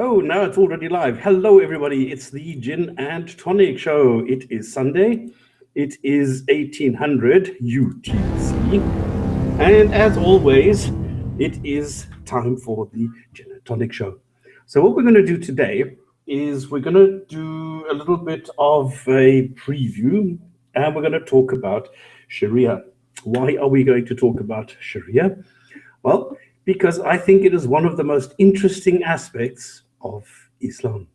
Oh, now it's already live. Hello, everybody. It's the Gin and Tonic show. It is Sunday. It is 1800 UTC. And as always, it is time for the Gin and Tonic show. So what we're going to do today is we're going to do a little bit of a preview, and we're going to talk about Sharia. Why are we going to talk about Sharia? Well, because I think it is one of the most interesting aspects of Islam.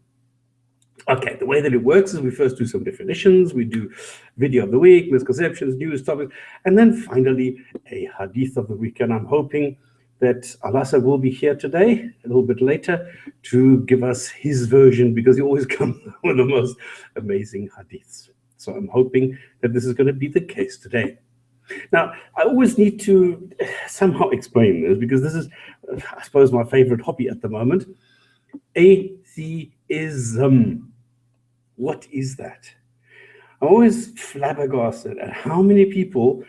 Okay, the way that it works is we first do some definitions, we do video of the week, misconceptions, news topics, and then finally a hadith of the week. And I'm hoping that Alasa will be here today, a little bit later, to give us his version, because he always comes with the most amazing hadiths. So I'm hoping that this is going to be the case today. Now, I always need to somehow explain this, because this is, I suppose, my favorite hobby at the moment. Atheism. What is that? I'm always flabbergasted at how many people,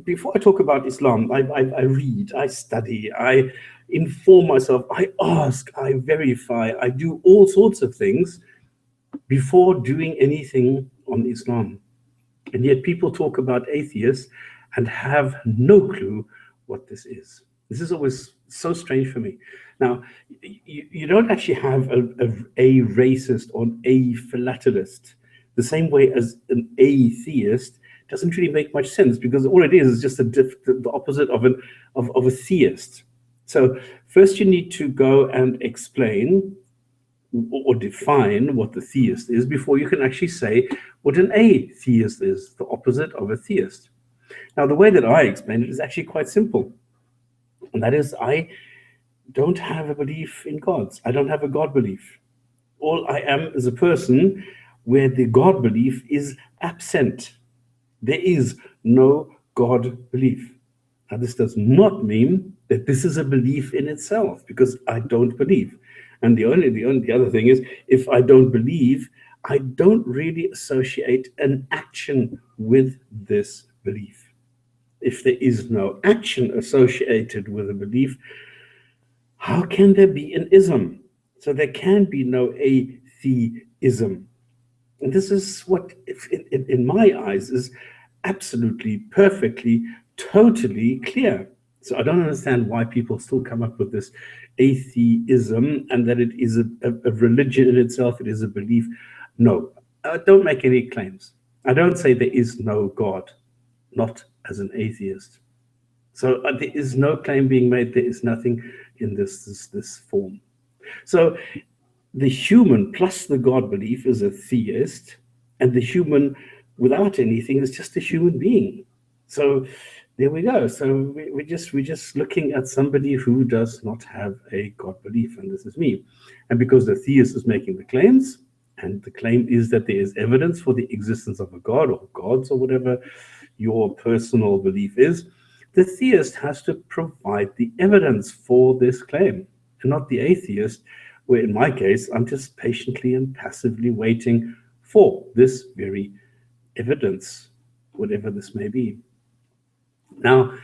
before I talk about Islam, I read, I study, I inform myself, I ask, I verify, I do all sorts of things before doing anything on Islam. And yet people talk about atheists and have no clue what this is. This is always so strange for me. Now, you don't actually have a racist or a philatelist the same way as an atheist. Doesn't really make much sense, because all it is just the opposite of a theist. So first you need to go and explain or define what the theist is before you can actually say what an atheist is, the opposite of a theist. Now, the way that I explain it is actually quite simple. And that is, I don't have a belief in gods. I don't have a God belief. All I am is a person where the God belief is absent. There is no God belief. Now, this does not mean that this is a belief in itself, because I don't believe. And the other thing is, if I don't believe, I don't really associate an action with this belief. If there is no action associated with a belief, how can there be an ism? So there can be no atheism. And this is what, in my eyes, is absolutely, perfectly, totally clear. So I don't understand why people still come up with this atheism and that it is a religion in itself, it is a belief. No, don't make any claims. I don't say there is no God, not as an atheist. So there is no claim being made, there is nothing in this form. So the human plus the God belief is a theist, and the human without anything is just a human being. So there we go. So we're just looking at somebody who does not have a God belief, and this is me. And because the theist is making the claims, and the claim is that there is evidence for the existence of a God or gods or whatever your personal belief is, the theist has to provide the evidence for this claim, and not the atheist, where in my case, I'm just patiently and passively waiting for this very evidence, whatever this may be. Now,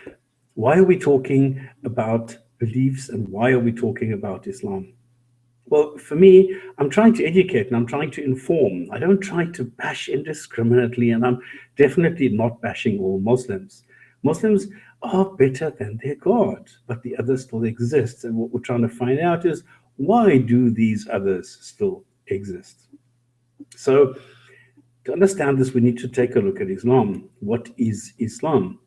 why are we talking about beliefs, and why are we talking about Islam? Well, for me, I'm trying to educate and I'm trying to inform. I don't try to bash indiscriminately, and I'm definitely not bashing all Muslims. Muslims are better than their God, but the others still exist. And what we're trying to find out is, why do these others still exist? So to understand this, we need to take a look at Islam. What is Islam?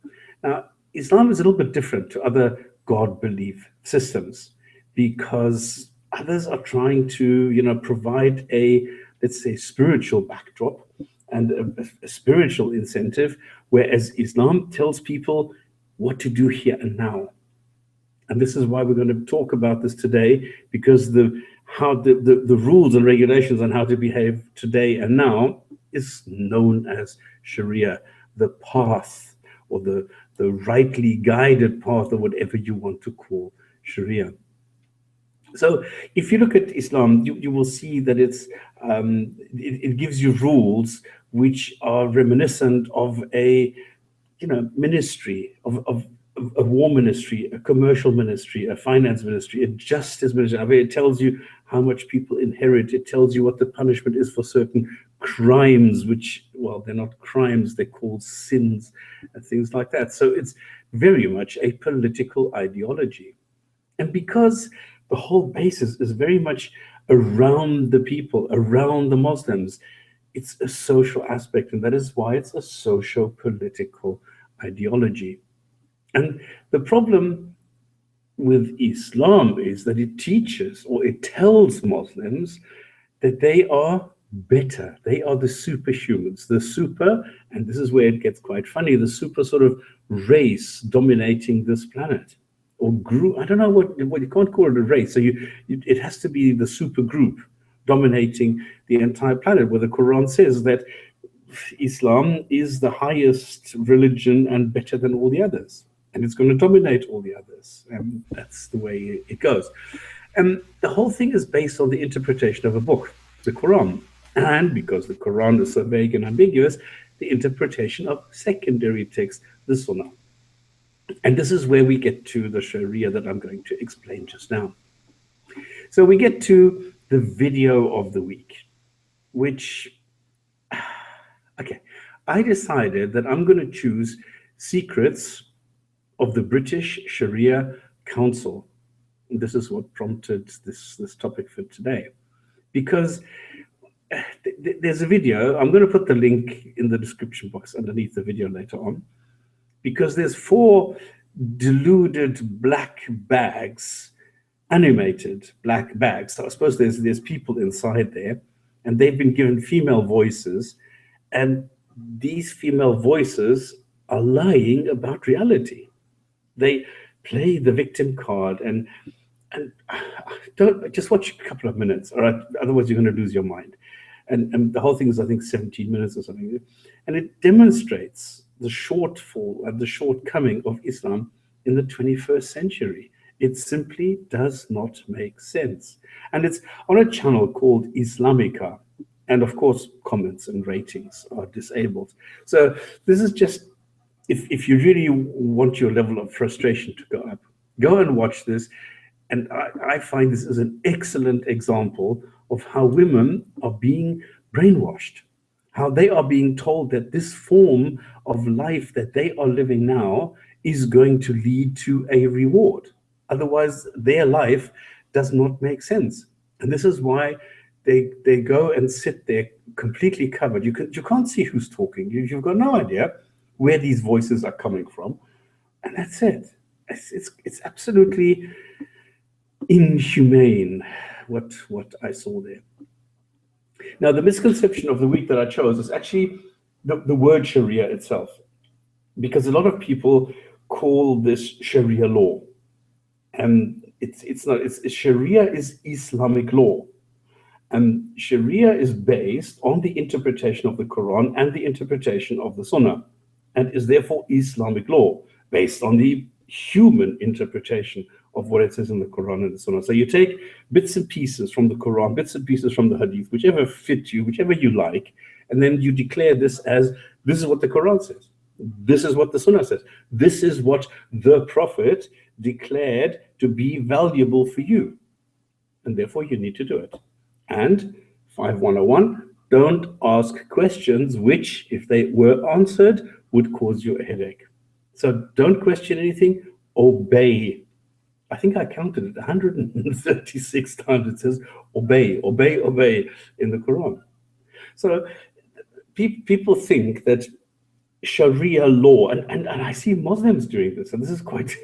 Now, Islam is a little bit different to other God belief systems, because others are trying to, provide a, let's say, spiritual backdrop and a spiritual incentive, whereas Islam tells people what to do here and now. And this is why we're going to talk about this today, because the rules and regulations on how to behave today and now is known as Sharia, the path, or the rightly guided path, or whatever you want to call Sharia. So if you look at Islam, you will see that it gives you rules which are reminiscent of a ministry, of a war ministry, a commercial ministry, a finance ministry, a justice ministry. I mean, it tells you how much people inherit. It tells you what the punishment is for certain crimes, which, well, they're not crimes, they're called sins and things like that. So it's very much a political ideology. And because the whole basis is very much around the people, around the Muslims, it's a social aspect, and that is why it's a socio-political ideology. And the problem with Islam is that it teaches, or it tells Muslims that they are better. They are the superhumans, the super, and this is where it gets quite funny, the super sort of race dominating this planet. Or group, I don't know what you can't call it a race. So it has to be the super group dominating the entire planet, where the Quran says that Islam is the highest religion and better than all the others. And it's going to dominate all the others. And that's the way it goes. And the whole thing is based on the interpretation of a book, the Quran. And because the Quran is so vague and ambiguous, the interpretation of secondary texts, the Sunnah. And this is where we get to the Sharia that I'm going to explain just now. So we get to the video of the week, which, okay, I decided that I'm going to choose Secrets of the British Sharia Council. And this is what prompted this topic for today. Because there's a video, I'm going to put the link in the description box underneath the video later on, because there's 4 deluded black bags, animated black bags. So I suppose there's people inside there, and they've been given female voices, and these female voices are lying about reality. They play the victim card, and don't just watch a couple of minutes, all right? Otherwise you're going to lose your mind. And the whole thing is, I think, 17 minutes or something, and it demonstrates the shortfall and the shortcoming of Islam in the 21st century. It simply does not make sense. And it's on a channel called Islamica. And of course, comments and ratings are disabled. So this is just, if you really want your level of frustration to go up, go and watch this. And I find this is an excellent example of how women are being brainwashed, how they are being told that this form of life that they are living now is going to lead to a reward. Otherwise, their life does not make sense. And this is why they go and sit there completely covered. You can't see who's talking. You've got no idea where these voices are coming from. And that's it. It's absolutely inhumane what I saw there. Now, the misconception of the week that I chose is actually the word Sharia itself, because a lot of people call this Sharia law, and it's not. Sharia is Islamic law, and Sharia is based on the interpretation of the Quran and the interpretation of the Sunnah, and is therefore Islamic law based on the human interpretation of what it says in the Quran and the Sunnah. So you take bits and pieces from the Quran, bits and pieces from the Hadith, whichever fit you, whichever you like, and then you declare this as, this is what the Quran says. This is what the Sunnah says. This is what the Prophet declared to be valuable for you. And therefore you need to do it. And 5101, don't ask questions which, if they were answered, would cause you a headache. So don't question anything, obey. I think I counted it 136 times. It says obey, obey, obey in the Quran. So people think that Sharia law, and I see Muslims doing this, and this is quite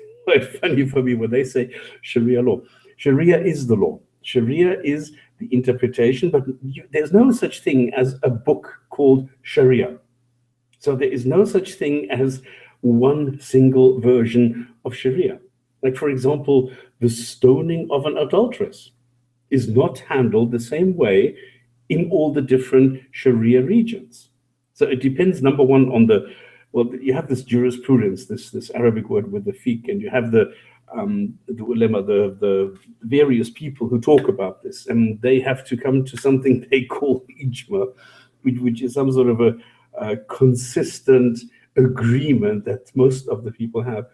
funny for me when they say Sharia law. Sharia is the law. Sharia is the interpretation, but there's no such thing as a book called Sharia. So there is no such thing as one single version of Sharia. Like, for example, the stoning of an adulteress is not handled the same way in all the different Sharia regions. So it depends, number one, on you have this jurisprudence, this Arabic word with the fiqh, and you have the ulama, the various people who talk about this, and they have to come to something they call ijma, which is some sort of a consistent agreement that most of the people have.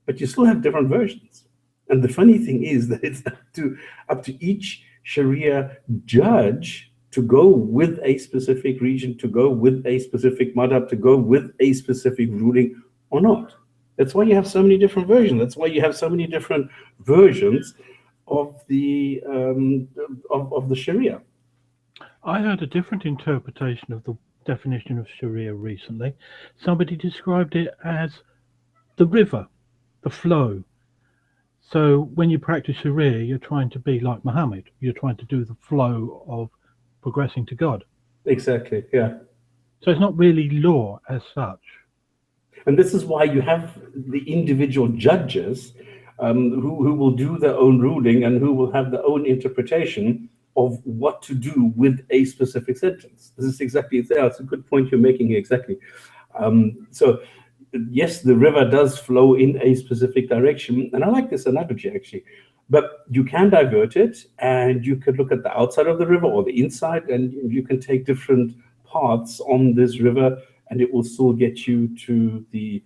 but you still have different versions. And the funny thing is that it's up to each Sharia judge to go with a specific region, to go with a specific madhab, to go with a specific ruling or not. That's why you have so many different versions. That's why you have so many different versions of the of the Sharia. I heard a different interpretation of the definition of Sharia recently. Somebody described it as the river, the flow. So when you practice Sharia, you're trying to be like Muhammad. You're trying to do the flow of progressing to God. Exactly, yeah. So it's not really law as such. And this is why you have the individual judges who will do their own ruling and who will have their own interpretation of what to do with a specific sentence. This is exactly, it's a good point you're making here, exactly. So, yes, the river does flow in a specific direction. And I like this analogy, actually. But you can divert it, and you could look at the outside of the river or the inside, and you can take different paths on this river, and it will still get you to the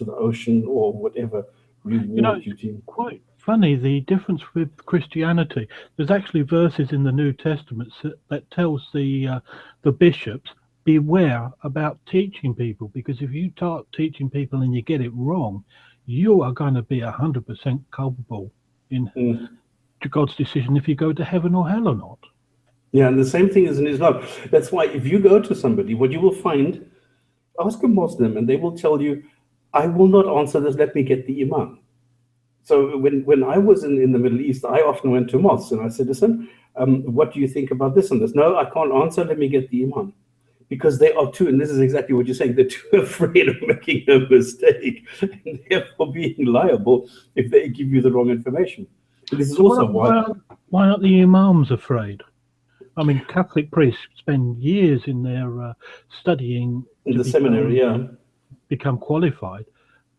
ocean or whatever reward you It's deem. quite funny the difference with Christianity. There's actually verses in the New Testament that tells the bishops beware about teaching people, because if you start teaching people and you get it wrong, you are going to be 100% culpable in Mm. to God's decision if you go to heaven or hell or not. Yeah, and the same thing is in Islam. That's why if you go to somebody, what you will find, ask a Muslim, and they will tell you, I will not answer this, let me get the Imam. So when I was in the Middle East, I often went to mosques and I said, listen, what do you think about this and this? No, I can't answer, let me get the Imam. Because they are too, and this is exactly what you're saying, they're too afraid of making a mistake and therefore being liable if they give you the wrong information. And this is So also why, why aren't the imams afraid? I mean, Catholic priests spend years in their studying in to the seminary, yeah. become qualified,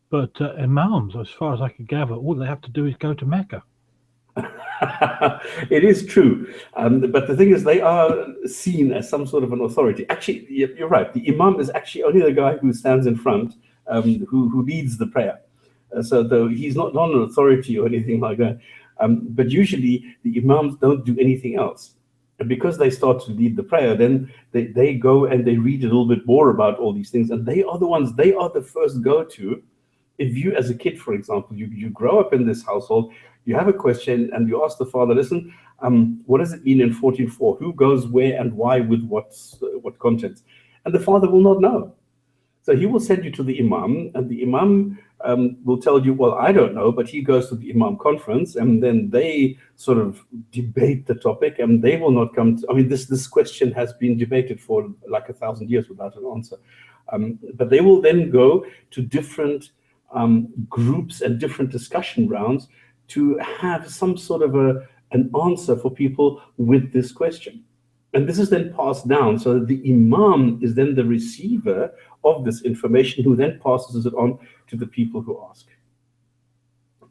but imams, as far as I can gather, all they have to do is go to Mecca. It is true. But the thing is, they are seen as some sort of an authority. Actually, you're right. The Imam is actually only the guy who stands in front, who leads the prayer. So though he's not an authority or anything like that. But usually the Imams don't do anything else. And because they start to lead the prayer, then they go and they read a little bit more about all these things. And they are the ones, they are the first go-to. If you, as a kid, for example, you grow up in this household, you have a question and you ask the father, listen, what does it mean in 14:4? Who goes where and why with what contents? And the father will not know. So he will send you to the Imam, and the Imam will tell you, well, I don't know, but he goes to the Imam conference, and then they sort of debate the topic, and they will not come to, I mean, this question has been debated for like 1,000 years without an answer. But they will then go to different groups and different discussion rounds to have some sort of an answer for people with this question. And this is then passed down. So the Imam is then the receiver of this information, who then passes it on to the people who ask.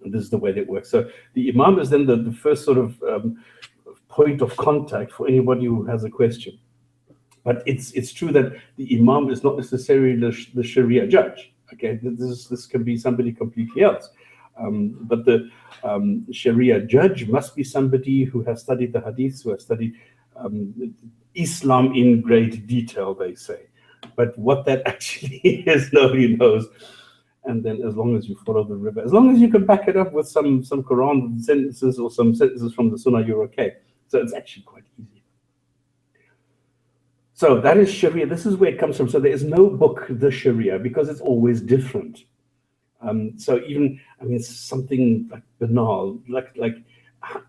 And this is the way that it works. So the Imam is then the first sort of point of contact for anybody who has a question. But it's true that the Imam is not necessarily the Sharia judge. Okay, this can be somebody completely else. But the Sharia judge must be somebody who has studied the Hadiths, who has studied Islam in great detail, they say. But what that actually is, nobody knows. And then as long as you follow the river, as long as you can back it up with some Quran sentences or some sentences from the Sunnah, you're okay. So it's actually quite easy. So that is Sharia. This is where it comes from. So there is no book, the Sharia, because it's always different. So even, I mean, something like banal, like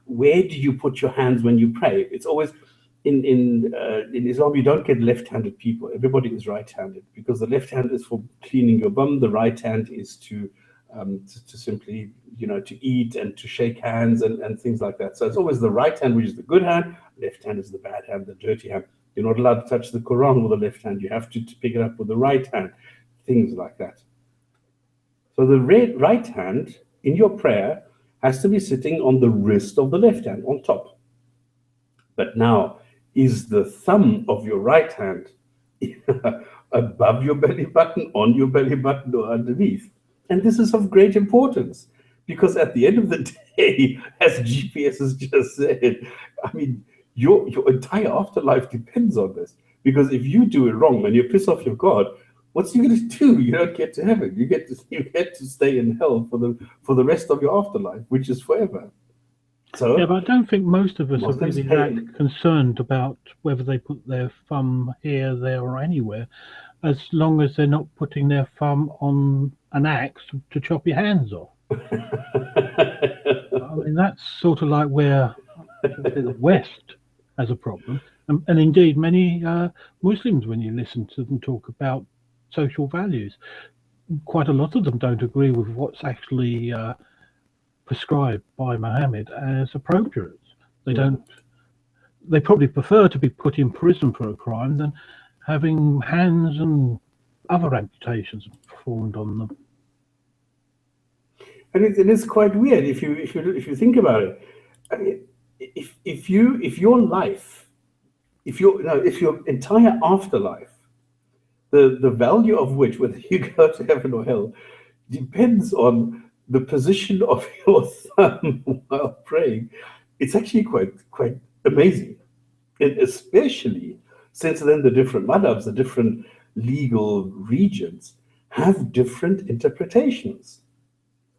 where do you put your hands when you pray? It's always in Islam. You don't get left-handed people. Everybody is right-handed, because the left hand is for cleaning your bum. The right hand is to simply, to eat and to shake hands and things like that. So it's always the right hand, which is the good hand. Left hand is the bad hand, the dirty hand. You're not allowed to touch the Quran with the left hand. You have to pick it up with the right hand. Things like that. So the right hand in your prayer has to be sitting on the wrist of the left hand, on top. But now, is the thumb of your right hand above your belly button, on your belly button, or underneath? And this is of great importance because at the end of the day, as GPS has just said, I mean, your entire afterlife depends on this. Because if you do it wrong and you piss off your God, what's you going to do? You don't get to heaven. You get to stay in hell for the rest of your afterlife, which is forever. So Yeah, but I don't think most of us are Muslims really pay. that concerned about whether they put their thumb here, there, or anywhere, as long as they're not putting their thumb on an axe to chop your hands off. I mean, that's sort of like where the West has a problem. And indeed, many Muslims, when you listen to them talk about social values, quite a lot of them don't agree with what's actually prescribed by Mohammed as appropriate. They don't. They probably prefer to be put in prison for a crime than having hands and other amputations performed on them. And it is quite weird if you think about it. I mean, if your life, if your entire afterlife, the value of which, whether you go to heaven or hell, depends on the position of your thumb while praying, it's actually quite amazing, and especially since then the different madhabs, the different legal regions have different interpretations.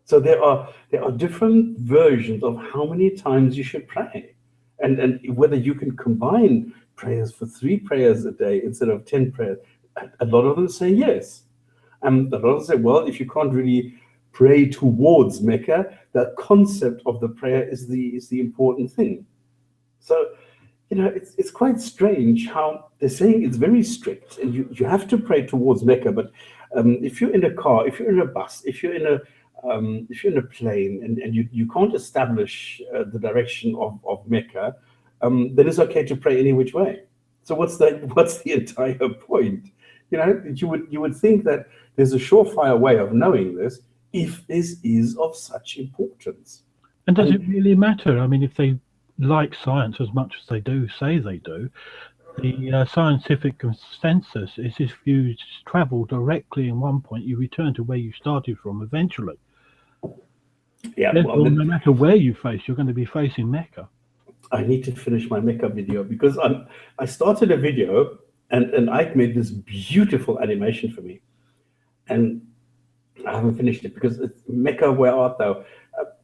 So there are different versions of how many times you should pray, and whether you can combine prayers for 3 prayers a day instead of 10 prayers. A lot of them say yes, and a lot of them say, well, if you can't really pray towards Mecca, the concept of the prayer is the important thing. So it's quite strange how they're saying it's very strict, and you have to pray towards Mecca. But if you're in a car, if you're in a bus, if you're in a plane and you can't establish the direction of Mecca, then it's okay to pray any which way. So what's the entire point? You would think that there's a surefire way of knowing this if this is of such importance. And does it really matter? I mean, if they like science as much as they do say they do, the scientific consensus is if you travel directly in one point, you return to where you started from eventually. Yeah, Therefore, no matter where you face, you're going to be facing Mecca. I need to finish my Mecca video because I started a video and Ike made this beautiful animation for me, and I haven't finished it because it's Mecca, where art thou?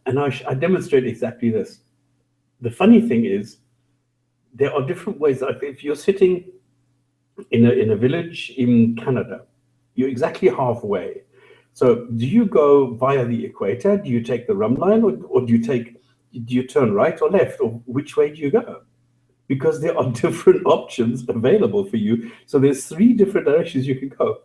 And I demonstrate exactly this. The funny thing is, there are different ways. Like if you're sitting in a village in Canada, you're exactly halfway. So do you go via the equator? Do you take the rum line, or do you turn right or left, or which way do you go? Because there are different options available for you. So there's 3 different directions you can go.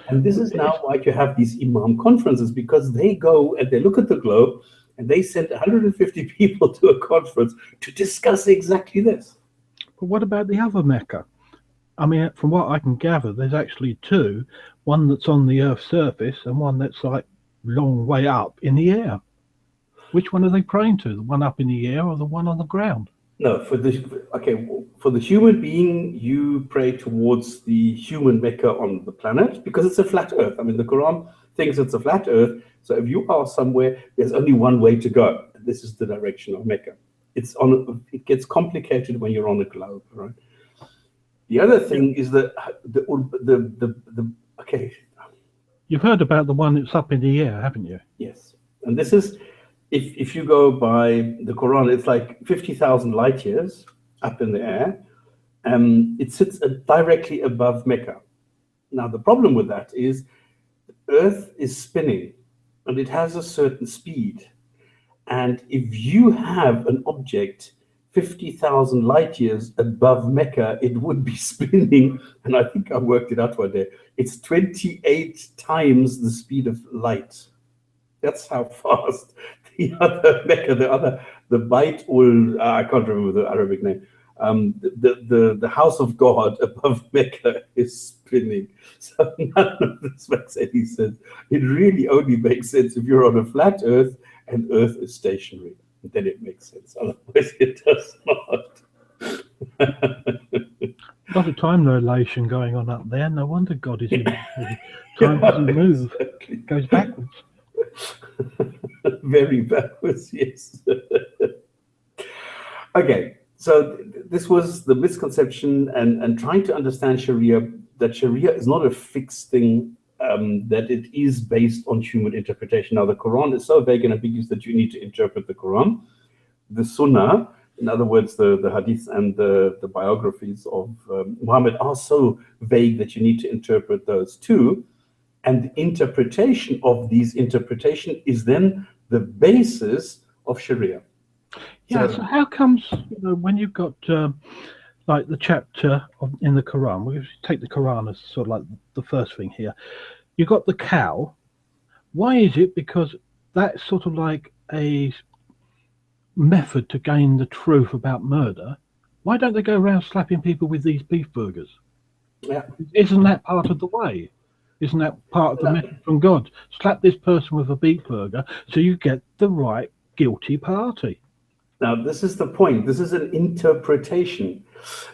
And this is now why you have these imam conferences, because they go and they look at the globe and they send 150 people to a conference to discuss exactly this. But what about the other Mecca? I mean, from what I can gather, there's actually 2, one that's on the Earth's surface and one that's like long way up in the air. Which one are they praying to? The one up in the air or the one on the ground? No, for the human being, you pray towards the human Mecca on the planet because it's a flat Earth. I mean, the Quran thinks it's a flat Earth. So if you are somewhere, there's only one way to go. This is the direction of Mecca. It gets complicated when you're on a globe, right? The other thing is that okay. You've heard about the one that's up in the air, haven't you? Yes, and this is if you go by the Quran, it's like 50,000 light years up in the air. It sits directly above Mecca. Now the problem with that is the Earth is spinning, and it has a certain speed. And if you have an object 50,000 light years above Mecca, it would be spinning. And I think I worked it out one day. It's 28 times the speed of light. That's how fast the other Mecca, the Bait ul, I can't remember the Arabic name. The house of God above Mecca is spinning. So none of this makes any sense. It really only makes sense if you're on a flat Earth and Earth is stationary. Then it makes sense. Otherwise, it does not. A lot of time dilation going on up there. No wonder God is in. Time doesn't move. Exactly. It goes backwards. Very backwards, yes. Okay, so this was the misconception and trying to understand Sharia, that Sharia is not a fixed thing, that it is based on human interpretation. Now, the Quran is so vague and ambiguous that you need to interpret the Quran. The Sunnah, in other words, the Hadith and the biographies of Muhammad, are so vague that you need to interpret those too. And the interpretation of these interpretation is then the basis of Sharia. Yeah, so how comes, when you've got like the chapter in the Quran, we take the Quran as sort of like the first thing here, you've got the cow. Why is it? Because that's sort of like a method to gain the truth about murder. Why don't they go around slapping people with these beef burgers? Yeah. Isn't that part of the way? Isn't that part of the message from God? Slap this person with a beef burger so you get the right guilty party. Now, this is the point. This is an interpretation,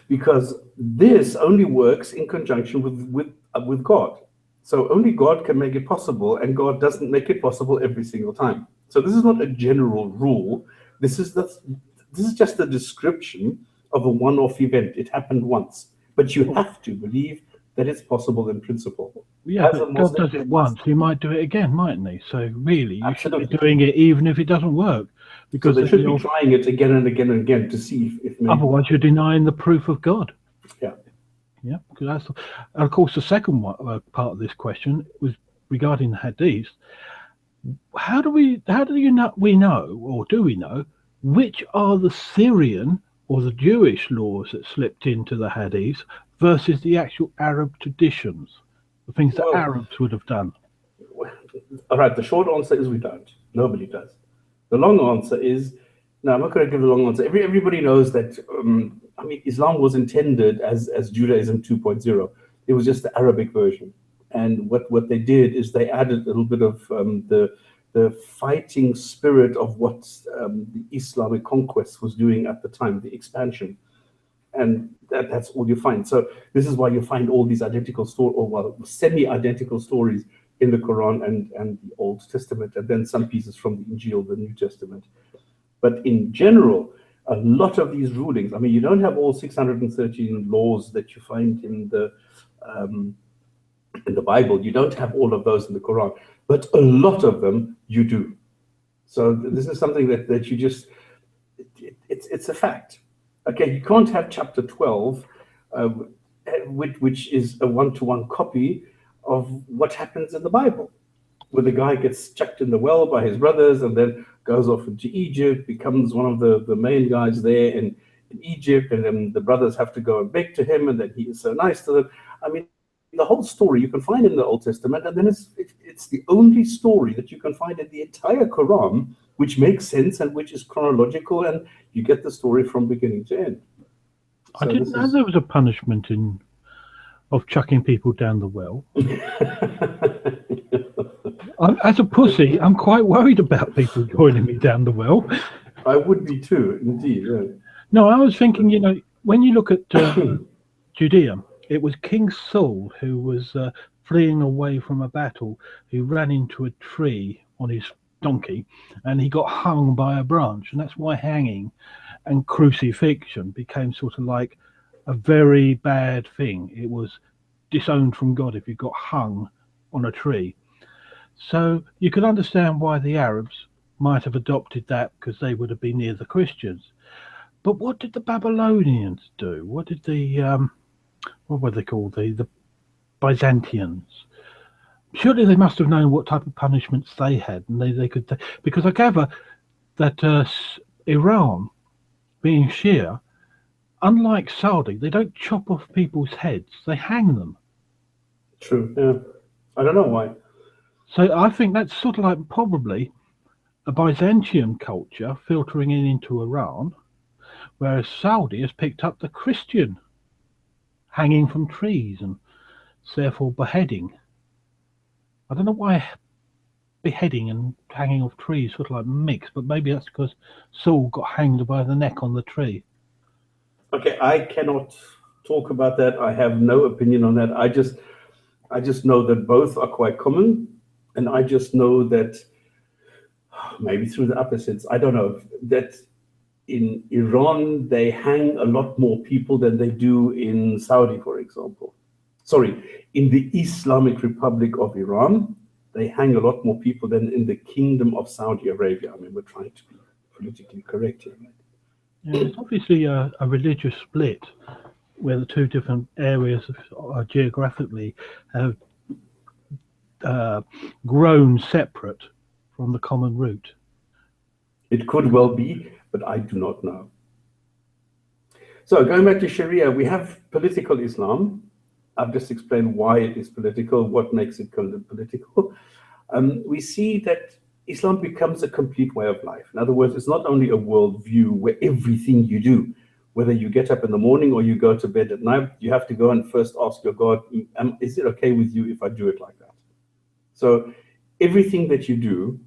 because this only works in conjunction with God. So only God can make it possible, and God doesn't make it possible every single time. So this is not a general rule. This is just a description of a one-off event. It happened once, but you have to believe that it's possible in principle. Yeah, but God does it once. He might do it again, mightn't he? So really, you should be doing it even if it doesn't work. Because they should be trying it again and again and again to see if maybe... Otherwise, you're denying the proof of God. Yeah. Yeah, because that's... And of course, the second one, part of this question was regarding the Hadith. How do we know, or do we know, which are the Syrian or the Jewish laws that slipped into the Hadith versus the actual Arab traditions, the things that Arabs would have done? All right, the short answer is we don't. Nobody does. The long answer is, no, I'm not going to give a long answer. Everybody knows that, Islam was intended as Judaism 2.0. It was just the Arabic version. And what they did is they added a little bit of the fighting spirit of what the Islamic conquest was doing at the time, the expansion. And that's all you find. So this is why you find all these identical semi-identical stories in the Quran and the Old Testament, and then some pieces from the Injil, the New Testament. But in general, a lot of these rulings, you don't have all 613 laws that you find in the Bible. You don't have all of those in the Quran, but a lot of them you do. So this is something that you just, it's a fact. Okay, you can't have chapter 12, which is a one-to-one copy of what happens in the Bible, where the guy gets chucked in the well by his brothers and then goes off into Egypt, becomes one of the main guys there in Egypt, and then the brothers have to go and beg to him, and then he is so nice to them. The whole story you can find in the Old Testament, and then it's the only story that you can find in the entire Quran which makes sense and which is chronological, and you get the story from beginning to end. So I didn't know there was a punishment of chucking people down the well. As a pussy, I'm quite worried about people joining me down the well. I would be too, indeed. Yeah. No, I was thinking, when you look at Judea, it was King Saul who was fleeing away from a battle, who ran into a tree on his donkey, and he got hung by a branch, and that's why hanging and crucifixion became sort of like a very bad thing. It was disowned from God if you got hung on a tree. So you can understand why the Arabs might have adopted that, because they would have been near the Christians. But what did the Babylonians do? What did the what were they called? The Byzantians. Surely they must have known what type of punishments they had, and they could, because I gather that Iran, being Shia, unlike Saudi, they don't chop off people's heads; they hang them. True. Yeah. I don't know why. So I think that's sort of like probably a Byzantium culture filtering into Iran, whereas Saudi has picked up the Christian hanging from trees and therefore beheading. I don't know why beheading and hanging off trees sort of like mix, but maybe that's because Saul got hanged by the neck on the tree. Okay, I cannot talk about that. I have no opinion on that. I just know that both are quite common, and I just know that maybe through the opposites, I don't know, that in Iran, they hang a lot more people than they do in Saudi, for example. Sorry, in the Islamic Republic of Iran, they hang a lot more people than in the Kingdom of Saudi Arabia. I mean, we're trying to be politically correct here, right? Yeah, there's obviously a religious split where the two different areas geographically have grown separate from the common root. It could well be, but I do not know. So going back to Sharia, we have political Islam. I've just explained why it is political, what makes it political. We see that Islam becomes a complete way of life. In other words, it's not only a worldview where everything you do, whether you get up in the morning or you go to bed at night, you have to go and first ask your God, is it okay with you if I do it like that? So everything that you do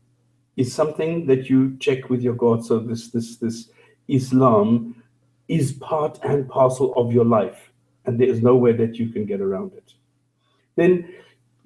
is something that you check with your God. So this Islam is part and parcel of your life, and there is no way that you can get around it. Then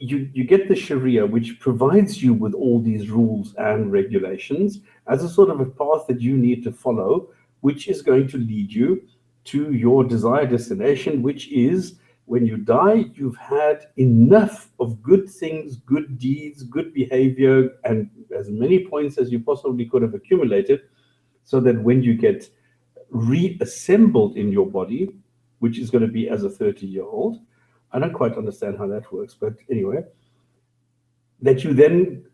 you get the Sharia, which provides you with all these rules and regulations as a sort of a path that you need to follow, which is going to lead you to your desired destination, which is when you die, you've had enough of good things, good deeds, good behavior, and as many points as you possibly could have accumulated, so that when you get reassembled in your body, which is going to be as a 30-year-old, I don't quite understand how that works, but anyway, that you then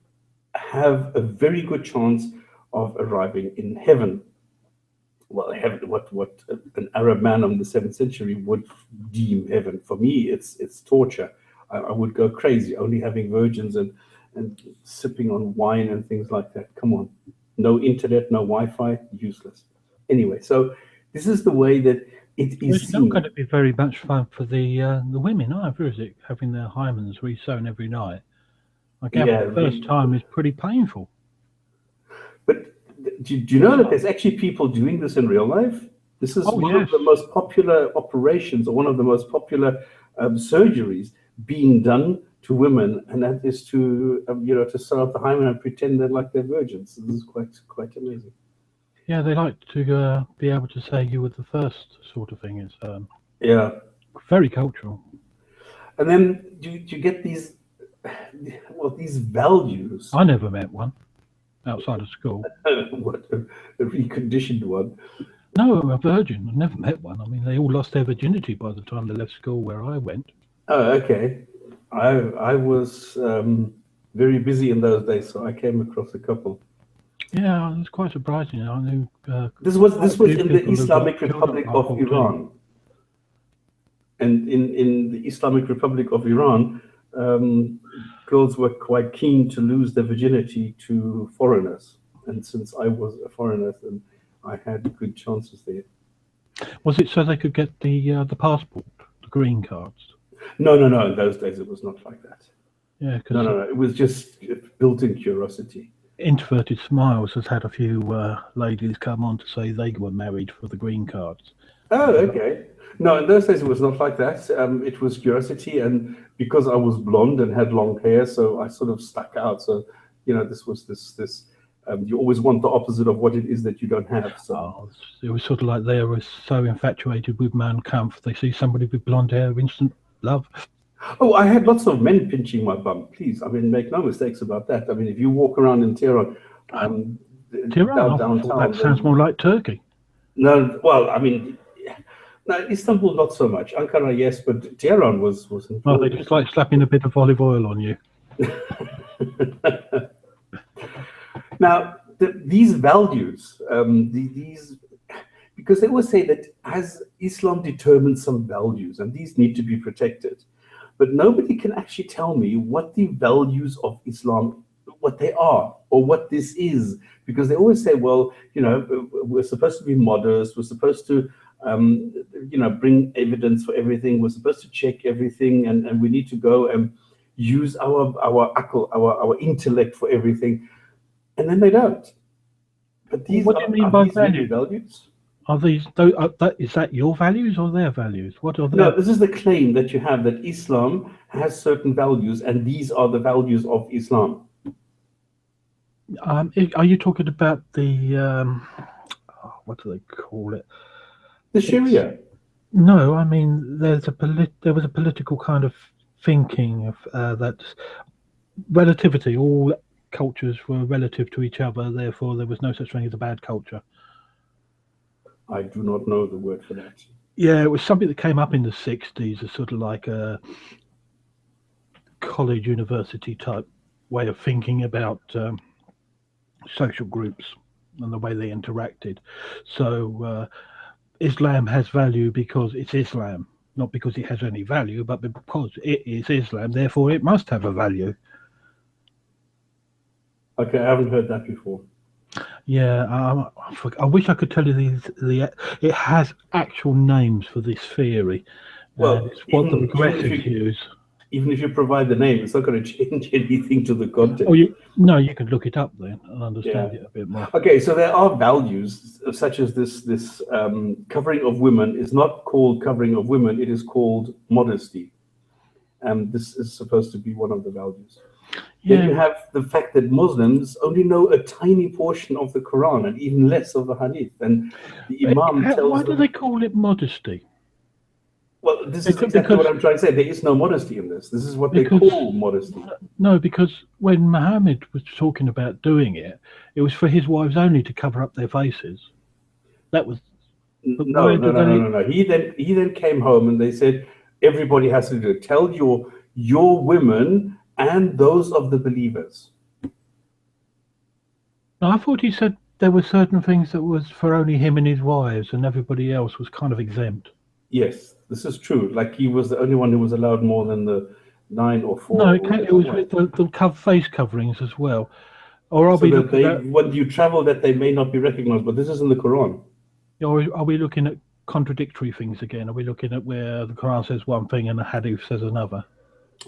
have a very good chance of arriving in heaven. Well, heaven, what an Arab man of the 7th century would deem heaven. For me, it's torture. I would go crazy only having virgins and sipping on wine and things like that. Come on, no internet, no Wi-Fi, useless. Anyway, so this is the way that it is It's seen. not going to be very much fun for the women either, is it? Having their hymens resewn every night. I guess the first time is pretty painful. But do you know that there's actually people doing this in real life? This is one of the most popular operations, or one of the most popular surgeries being done to women, and that is to to sew up the hymen and pretend they're like they're virgins. This is quite amazing. Yeah, they like to be able to say you were the first, sort of thing. It's very cultural. And then you get these values. I never met one outside of school. What, a reconditioned one? No, a virgin. I never met one. I mean, they all lost their virginity by the time they left school where I went. Oh, okay. I was very busy in those days, so I came across a couple. Yeah, it was quite surprising. I knew this was in the Islamic Republic of Iran, and in the Islamic Republic of Iran, girls were quite keen to lose their virginity to foreigners, and since I was a foreigner, then I had good chances there. Was it so they could get the passport, the green cards? No. In those days, it was not like that. Yeah, no. It was just built-in curiosity. Introverted Smiles has had a few ladies come on to say they were married for the green cards. Oh, okay. No, in those days it was not like that. It was curiosity, and because I was blonde and had long hair, so I sort of stuck out. So, this was this. You always want the opposite of what it is that you don't have. So it was sort of like they were so infatuated with Mein Kampf, they see somebody with blonde hair, instant love. Oh, I had lots of men pinching my bum. Please, I mean, make no mistakes about that. I mean, if you walk around in Tehran, downtown, that sounds more like Turkey. No, well, I mean, no, Istanbul not so much. Ankara, yes, but Tehran was. Well, they just like slapping a bit of olive oil on you. Now, these values, because they always say that as Islam determines some values, and these need to be protected. But nobody can actually tell me what the values of Islam, what they are, or what this is, because they always say, well, we're supposed to be modest, we're supposed to, bring evidence for everything, we're supposed to check everything, and we need to go and use our akal, our intellect for everything, and then they don't. But these what do you mean by values? Are these? Is that your values or their values? What are they? No, this is the claim that you have, that Islam has certain values, and these are the values of Islam. Are you talking about the what do they call it? The It's Sharia. no, I mean there was a political kind of thinking of that relativity. All cultures were relative to each other, therefore there was no such thing as a bad culture. I do not know the word for that. Yeah, it was something that came up in the '60s, as sort of like a college university type way of thinking about social groups and the way they interacted. So Islam has value because it's Islam, not because it has any value, but because it is Islam, therefore it must have a value. Okay, I haven't heard that before. Yeah, I wish I could tell you these. It has actual names for this theory, and Well, it's what the even if progressives you use. even if you provide the name, it's not going to change anything to the Oh, content. you no, you can look it up then and Yeah. understand it a bit more. Okay, so there are values such as this covering of women is not called covering of women, it is called modesty. And this is supposed to be one of the values. Then Yeah, you have the fact that Muslims only know a tiny portion of the Quran and even less of the Hadith. And the but Imam why tells do they them, call it modesty? well, this is exactly what Because I'm trying to say. There is no modesty in this. This is what they because call modesty. no, because when Muhammad was talking about doing it, it was for his wives only to cover up their faces. That was. But No, why no, do no, no, they? no, no. He then came home and they said everybody has to do it. Tell your women and those of the believers. No, I thought he said there were certain things that was for only him and his wives, and everybody else was kind of exempt. Yes, this is true. Like he was the only one who was allowed more than the nine or No, four or it whatever it was was. with face coverings as well. Or are So we that looking they, at? when you travel, that they may not be recognized. But this is in the Quran. Or are we looking at contradictory things again? Are we looking at where the Quran says one thing and the Hadith says another?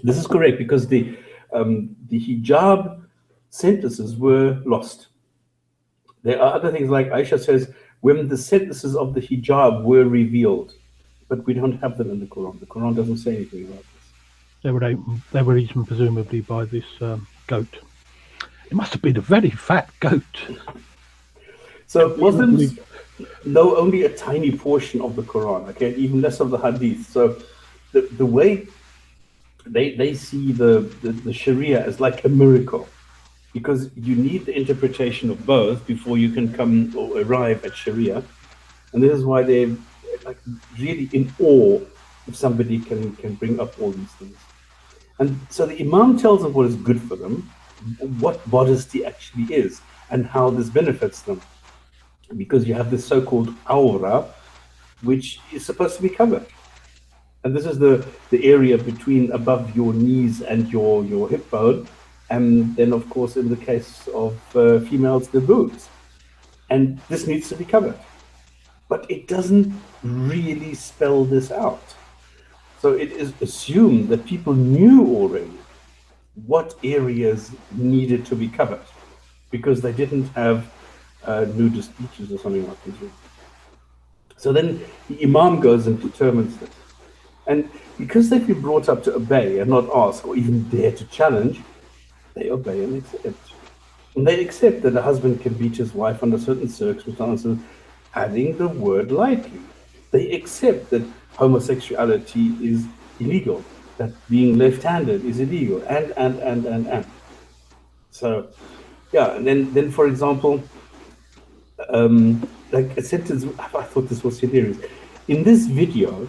This is correct because the hijab sentences were lost. There are other things like Aisha says when the sentences of the hijab were revealed, but we don't have them in the Quran. The Quran doesn't say anything about this. They were eaten presumably by this goat. It must have been a very fat goat. So Presumably, Muslims know only a tiny portion of the Quran, okay, even less of the Hadith. So the way they see the Sharia as like a miracle, because you need the interpretation of both before you can come or arrive at Sharia. And this is why they're like really in awe if somebody can bring up all these things. And so the Imam tells them what is good for them, what modesty actually is, and how this benefits them. Because you have this so-called aura, which is supposed to be covered. And this is the area between above your knees and your hip bone. And then, of course, in the case of females, the boobs. And this needs to be covered. But it doesn't really spell this out. So it is assumed that people knew already what areas needed to be covered because they didn't have nudist beaches or something like this. So then the Imam goes and determines this. And because they've been brought up to obey and not ask or even dare to challenge, they obey and accept. And they accept that a husband can beat his wife under certain circumstances, adding the word lightly. They accept that homosexuality is illegal, that being left-handed is illegal, and. So, yeah, and then for example, like a sentence, I thought this was hilarious. In this video,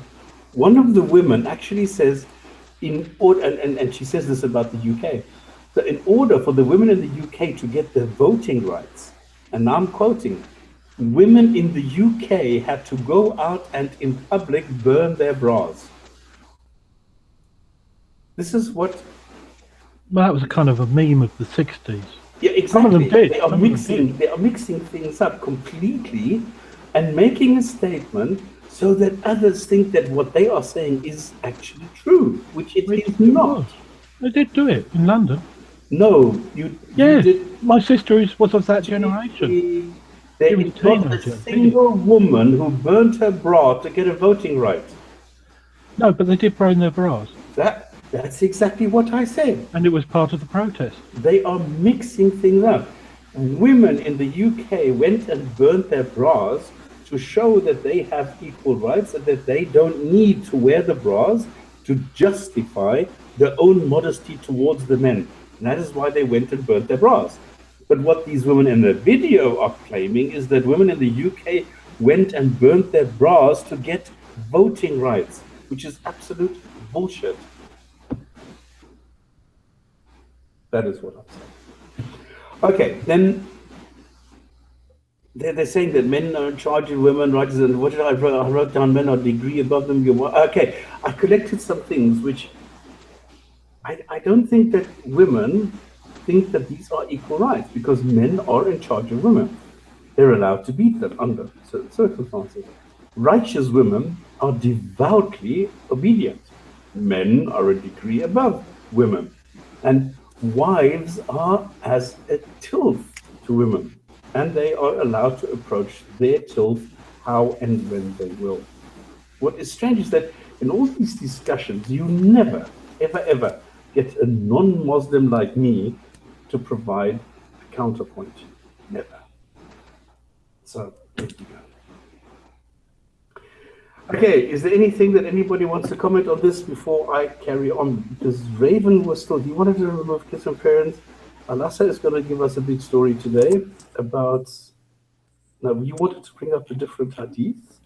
one of the women actually says, in order, and she says this about the UK. So, in order for the women in the UK to get their voting rights, and now I'm quoting, women in the UK had to go out and in public burn their bras. This is what, well, that was a kind of a meme of the '60s. yeah, Some of them exactly. did. They are Some of them did. mixing, they are mixing things up completely and making a statement so that others think that what they are saying is actually true, which it is It not. was. They did do it in London. No, you Yes, did. my sister was of that generation. Seriously, there She was is a not a teenager. Did it? single woman who burnt her bra to get a voting right. No, but they did burn their bras, That's exactly what I said. and it was part of the protest. They are mixing things up. Women in the UK went and burnt their bras to show that they have equal rights and that they don't need to wear the bras to justify their own modesty towards the men. And that is why they went and burnt their bras. But what these women in the video are claiming is that women in the UK went and burnt their bras to get voting rights, which is absolute bullshit. That is what I'm saying. Okay, then they're saying that men are in charge of women rights, and what did I wrote? I wrote down men are a degree above them. Okay, I collected some things which I don't think that women think that these are equal rights because men are in charge of women. They're allowed to beat them under certain circumstances. Righteous women are devoutly obedient. Men are a degree above women. And wives are as a tilth to women. And they are allowed to approach their tilth how and when they will. What is strange is that in all these discussions, you never, ever, ever get a non-Muslim like me to provide a counterpoint. Never. So, there you go. Okay, is there anything that anybody wants to comment on this before I carry on? Because Raven was still, he wanted to remove kids from parents. Alassa is going to give us a big story today about, now you wanted to bring up the different hadith?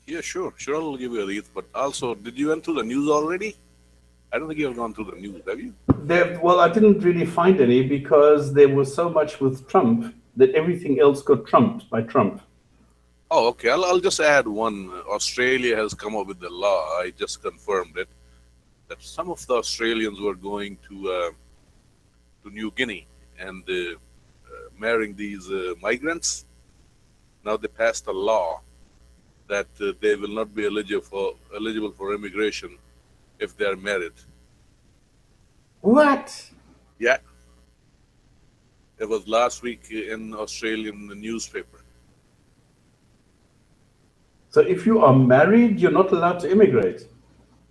Yeah, sure. Sure, I'll give you a hadith. But also, did you went through the news already? I don't think you have gone through the news, have you? Well, I didn't really find any because there was so much with Trump that everything else got trumped by Trump. Oh, okay. I'll just add one. Australia has come up with the law. I just confirmed it. That some of the Australians were going to New Guinea and marrying these migrants. Now they passed a law that they will not be eligible for immigration if they are married. What? Yeah. It was last week in Australian newspaper. So if you are married, you're not allowed to immigrate?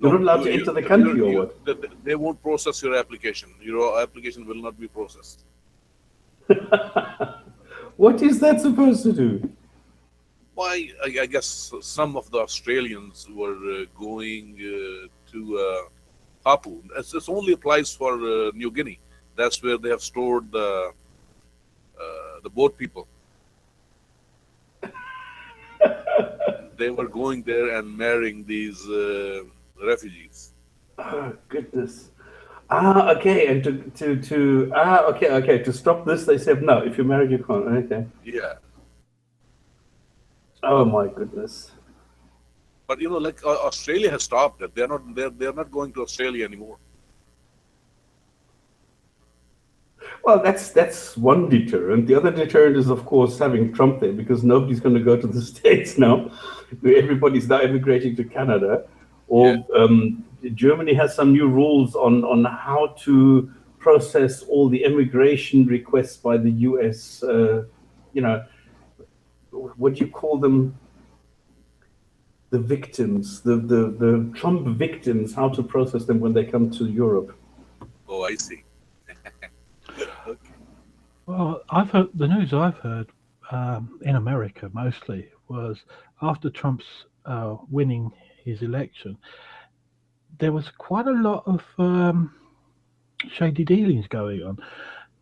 You're not allowed to enter the country or what? They won't process your application. Your application will not be processed. What is that supposed to do? Why? I guess some of the Australians were going to Papua. This only applies for New Guinea. That's where they have stored the boat people. They were going there and marrying these refugees. Oh, goodness. Okay. And okay. To stop this, they said, no, if you're married, you can't. Okay. Yeah. Oh, my goodness. But, like Australia has stopped it. They're not going to Australia anymore. Well, that's one deterrent. The other deterrent is, of course, having Trump there because nobody's going to go to the States now. Everybody's now immigrating to Canada. Or Germany has some new rules on how to process all the immigration requests by the US. What do you call them? The victims, the Trump victims, how to process them when they come to Europe. Oh, I see. Okay. Well, I've heard the news I've heard in America mostly was after Trump's winning his election, there was quite a lot of shady dealings going on.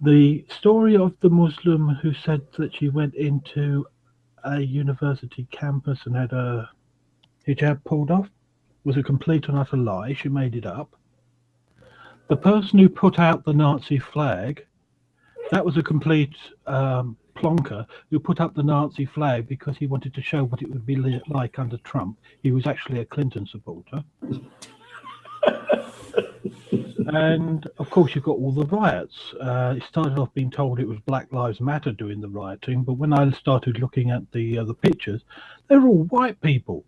The story of the Muslim who said that she went into a university campus and had a hijab pulled off was a complete and utter lie. She made it up. The person who put out the Nazi flag, that was a complete plonker who put up the Nazi flag because he wanted to show what it would be like under Trump. He was actually a Clinton supporter. And of course, you've got all the riots. It started off being told it was Black Lives Matter doing the rioting, but when I started looking at the pictures, they're all white people.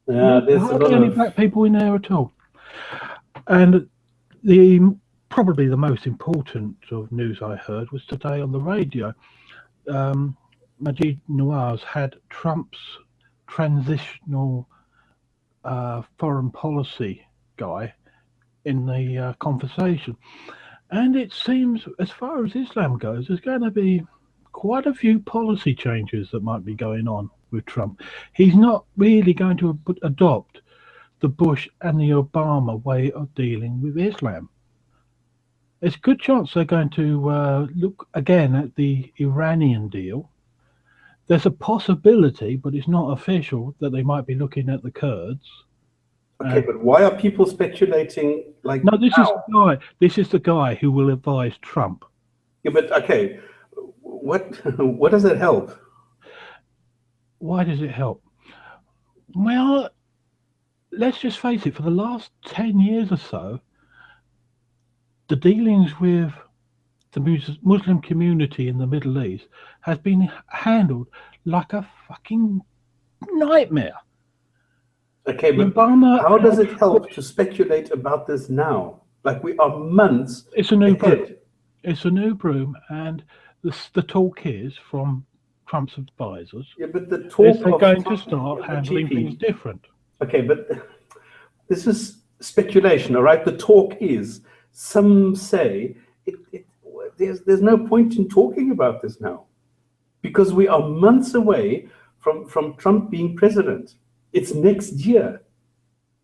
There's hardly any black people in there at all. And probably the most important of news I heard was today on the radio. Majid Nawaz had Trump's transitional foreign policy guy in the conversation, And it seems, as far as Islam goes, there's going to be quite a few policy changes that might be going on with Trump. He's not really going to adopt the Bush and the Obama way of dealing with Islam. There's a good chance they're going to look again at the Iranian deal. There's a possibility, but it's not official, that they might be looking at the Kurds. Okay, but why are people speculating like No, this is now? the guy. This is the guy who will advise Trump. Yeah, but okay, what does that help? Why does it help? Well, let's just face it. For the last 10 years or so, the dealings with the Muslim community in the Middle East has been handled like a fucking nightmare. Okay, but Obama how does it help to speculate about this now? Like we are months It's a new broom. ahead. It's a new broom, and the talk is from Trump's advisors. Yeah, but the Is talk they're of going to Trump- start but handling GP, things different. Okay, but this is speculation, all right? The talk is, some say, there's no point in talking about this now because we are months away from Trump being president. It's next year.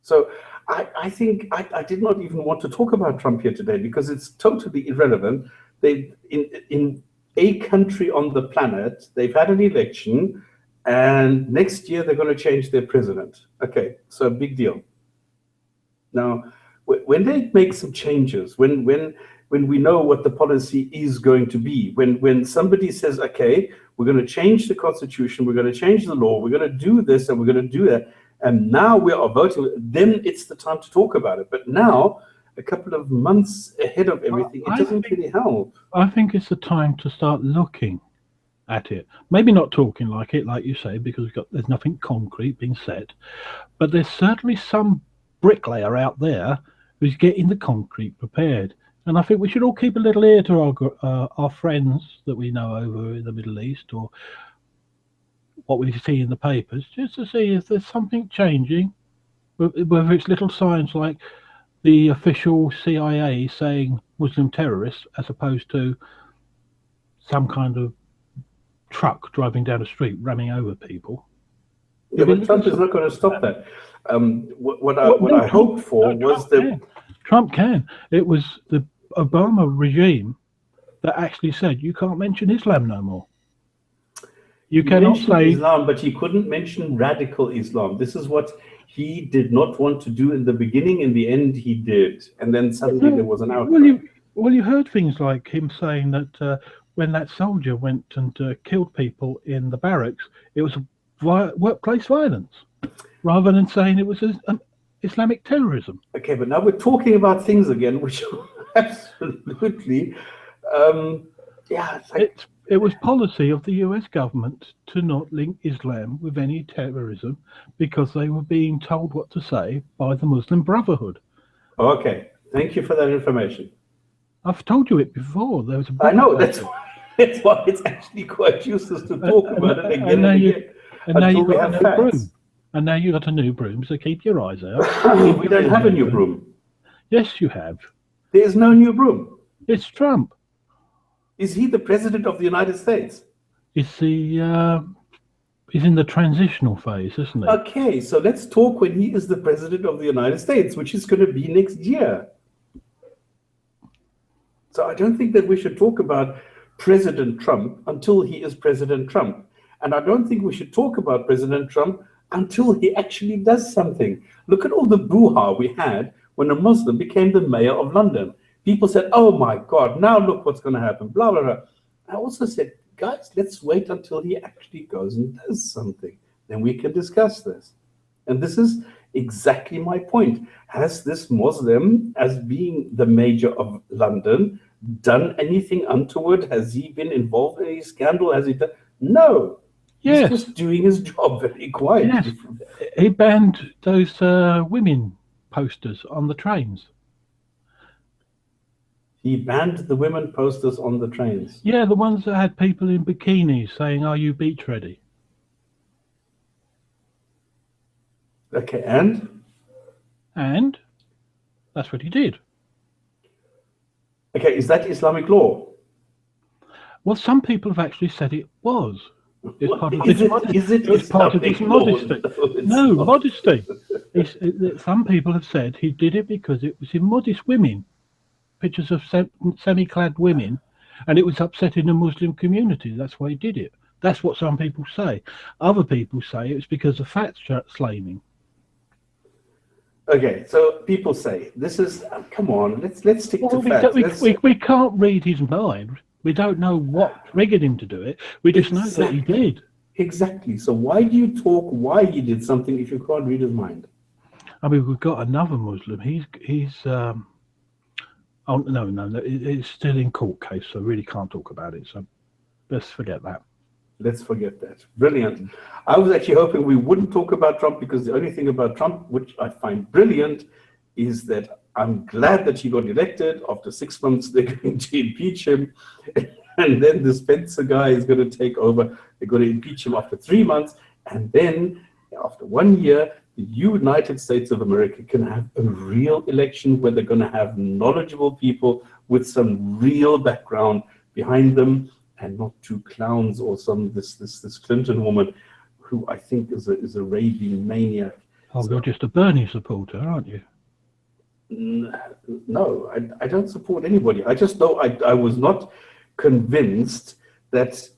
So I think I did not even want to talk about Trump here today because it's totally irrelevant. They in a country on the planet, they've had an election, and next year they're going to change their president. Okay, so big deal. Now, when they make some changes, when we know what the policy is going to be, when somebody says, okay, we're going to change the constitution, we're going to change the law, we're going to do this and we're going to do that, and now we are voting, then it's the time to talk about it. But now, a couple of months ahead of everything, it doesn't really help. I think it's the time to start looking at it. Maybe not talking like it, like you say, because there's nothing concrete being said. But there's certainly some bricklayer out there who's getting the concrete prepared. And I think we should all keep a little ear to our friends that we know over in the Middle East, or what we see in the papers, just to see if there's something changing, whether it's little signs like the official CIA saying Muslim terrorists as opposed to some kind of truck driving down the street ramming over people. Yeah, but Trump is not going to stop that. What I hoped for was that Trump can. It was the Obama regime that actually said you can't mention Islam no more. You cannot say Islam, but he couldn't mention radical Islam. This is what he did not want to do in the beginning. In the end, he did, and then suddenly there was an outcry. Well, you heard things like him saying that when that soldier went and killed people in the barracks, it was workplace violence, rather than saying it was Islamic terrorism. Okay, but now we're talking about things again, which are absolutely, It was policy of the US government to not link Islam with any terrorism because they were being told what to say by the Muslim Brotherhood. Okay, thank you for that information. I've told you it before. There was a I know, that's why it's actually quite useless to talk about it again and again. And now you've got a new broom. And now you've got a new broom, so keep your eyes out. We don't have a new broom. Yes, you have. There's no new broom. It's Trump. Is he the president of the United States? He's in the transitional phase, isn't he? Okay, so let's talk when he is the president of the United States, which is going to be next year. So I don't think that we should talk about President Trump until he is President Trump. And I don't think we should talk about President Trump until he actually does something. Look at all the brouhaha we had when a Muslim became the mayor of London. People said, oh my God, now look what's going to happen, blah, blah, blah. I also said, guys, let's wait until he actually goes and does something. Then we can discuss this. And this is exactly my point. Has this Muslim, as being the mayor of London, done anything untoward? Has he been involved in any scandal? Has he done? No. Yes. He's just doing his job very quietly. Yes. He banned those women posters on the trains. He banned the women posters on the trains. Yeah, the ones that had people in bikinis saying, "Are you beach ready?" Okay, and that's what he did. Okay, is that Islamic law? Well, some people have actually said it was. It's part of Is this it? modesty. Is it It's part of this Islamic law? modesty. No, it's No, not. modesty. Some people have said he did it because it was immodest women, pictures of semi-clad women, and it was upsetting the Muslim community. That's why he did it. That's what some people say. Other people say it's because of fat shaming. Okay, so people say this is. Come on, let's stick to facts. We can't read his mind. We don't know what triggered him to do it. We just know that he did. Exactly. So why do you talk why he did something if you can't read his mind? I mean, we've got another Muslim. He's oh no, it's still in court case, so really can't talk about it. So let's forget that. Let's forget that. Brilliant. I was actually hoping we wouldn't talk about Trump, because the only thing about Trump, which I find brilliant, is that I'm glad that he got elected. After 6 months, they're going to impeach him. And then the Spencer guy is going to take over. They're going to impeach him after 3 months. And then after 1 year, the United States of America can have a real election where they're going to have knowledgeable people with some real background behind them, and not two clowns or this Clinton woman who I think is a raving maniac. Oh, so, you're just a Bernie supporter, aren't you? No, I don't support anybody. I just know I was not convinced that,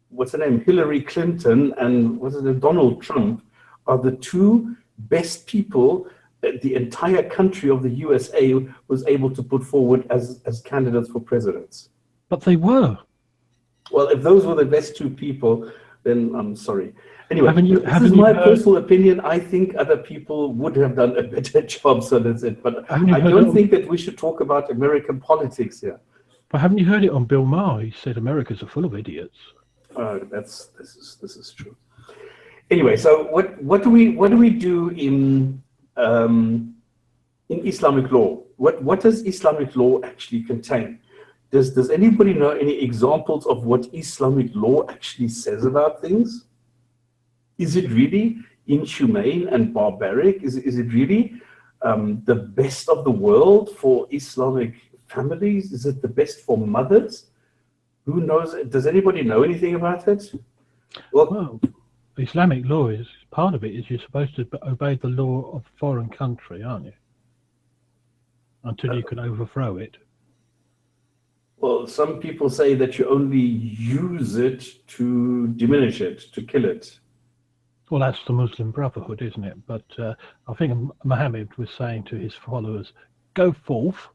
what's her name, Hillary Clinton and Donald Trump are the two best people that the entire country of the USA was able to put forward as candidates for presidents. But they were. Well, if those were the best two people, then I'm sorry. Anyway, this is my personal opinion. I think other people would have done a better job, so that's it. But I don't think that we should talk about American politics here. But haven't you heard it on Bill Maher? He said Americans are full of idiots. This is true. Anyway, so what do we do in Islamic law? What does Islamic law actually contain? Does anybody know any examples of what Islamic law actually says about things? Is it really inhumane and barbaric? Is it really the best of the world for Islamic families? Is it the best for mothers? Who knows? Does anybody know anything about it? Well, Islamic law is part of it. Is you're supposed to obey the law of a foreign country, aren't you? Until you can overthrow it. Well, some people say that you only use it to diminish it, to kill it. Well, that's the Muslim Brotherhood, isn't it? But I think Muhammad was saying to his followers, go forth,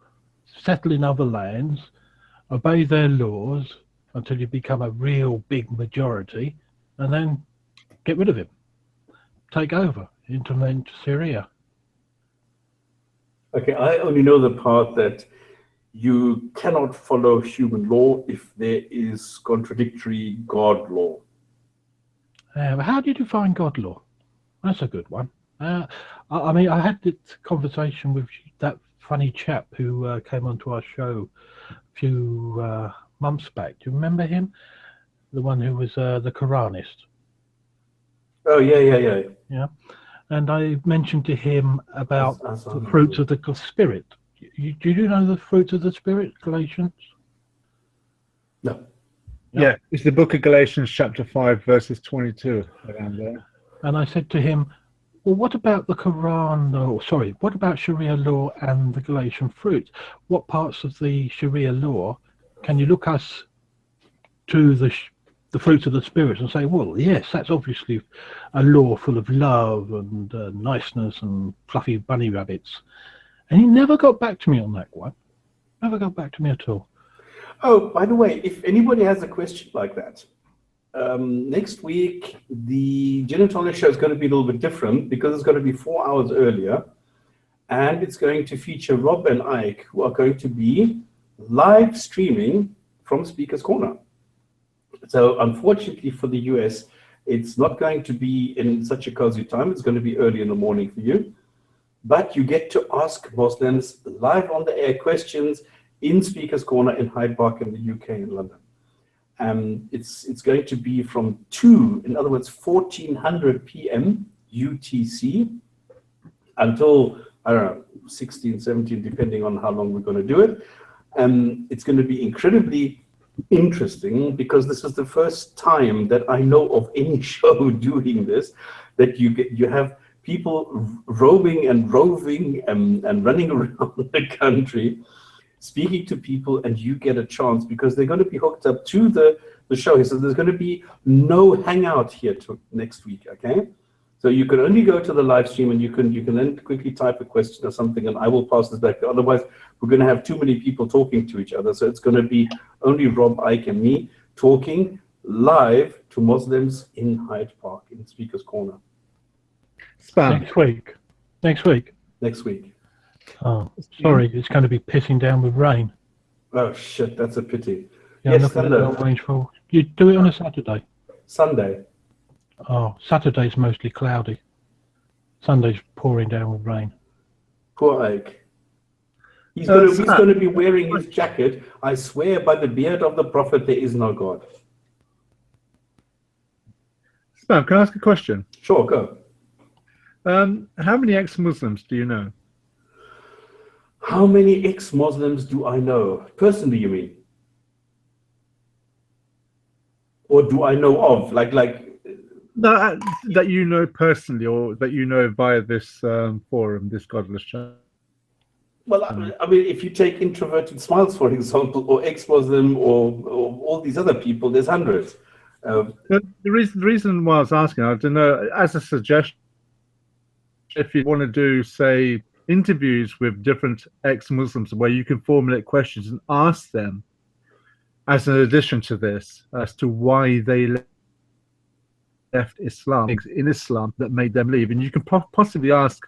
settle in other lands, obey their laws until you become a real big majority, and then get rid of him. Take over, implement Sharia. Okay, I only know the part that you cannot follow human law if there is contradictory God law. How do you define God law? That's a good one. I mean, I had this conversation with that funny chap who came onto our show a few months back. Do you remember him? The one who was the Qur'anist. Oh, yeah. Yeah. And I mentioned to him about the fruits of the Spirit. Do you know the fruits of the Spirit, Galatians? No. Yeah, it's the book of Galatians chapter 5 verses 22 around there. And I said to him, well, what about the Quran, what about Sharia law and the Galatian fruits? What parts of the Sharia law can you look us to the fruits of the Spirit and say, well, yes, that's obviously a law full of love and niceness and fluffy bunny rabbits. And he never got back to me on that one. Never got back to me at all. Oh, by the way, if anybody has a question like that, next week, the Jinn&Tonic show is going to be a little bit different because it's going to be 4 hours earlier. And it's going to feature Rob and Ike, who are going to be live streaming from Speaker's Corner. So unfortunately for the US, it's not going to be in such a cozy time. It's going to be early in the morning for you. But you get to ask Muslims live on the air questions in Speaker's Corner in Hyde Park in the UK in London. It's going to be from 2, in other words, 1400 p.m. UTC until, I don't know, 16, 17, depending on how long we're going to do it. It's going to be incredibly interesting because this is the first time that I know of any show doing this, that you have people roaming and roving and running around the country, speaking to people, and you get a chance because they're going to be hooked up to the show. So there's going to be no hangout here next week, okay? So you can only go to the live stream, and you can then quickly type a question or something, and I will pass this back. Otherwise, we're going to have too many people talking to each other. So it's going to be only Rob, Ike, and me talking live to Muslims in Hyde Park in Speaker's Corner. Spam. Next week. Next week. Oh, sorry, it's going to be pissing down with rain. Oh shit, that's a pity. Yeah, Yes, look at Sunday. the range for. You do it on a Saturday. Sunday. Oh, Saturday's mostly cloudy. Sunday's pouring down with rain. Poor Ike. He's going to be wearing his jacket. I swear by the beard of the Prophet, there is no God. Spam, can I ask a question? Sure, go. How many ex-Muslims do you know? How many ex-Muslims do I know? Personally, you mean? Or do I know of? Like No, that you know personally, or that you know via this forum, this godless channel. Well, I mean, if you take Introverted Smiles, for example, or ex-Muslim, or all these other people, there's hundreds. The reason why I was asking, I don't know, as a suggestion, if you want to do, say, interviews with different ex-Muslims where you can formulate questions and ask them, as an addition to this, as to why they left Islam, in Islam that made them leave. And you can possibly ask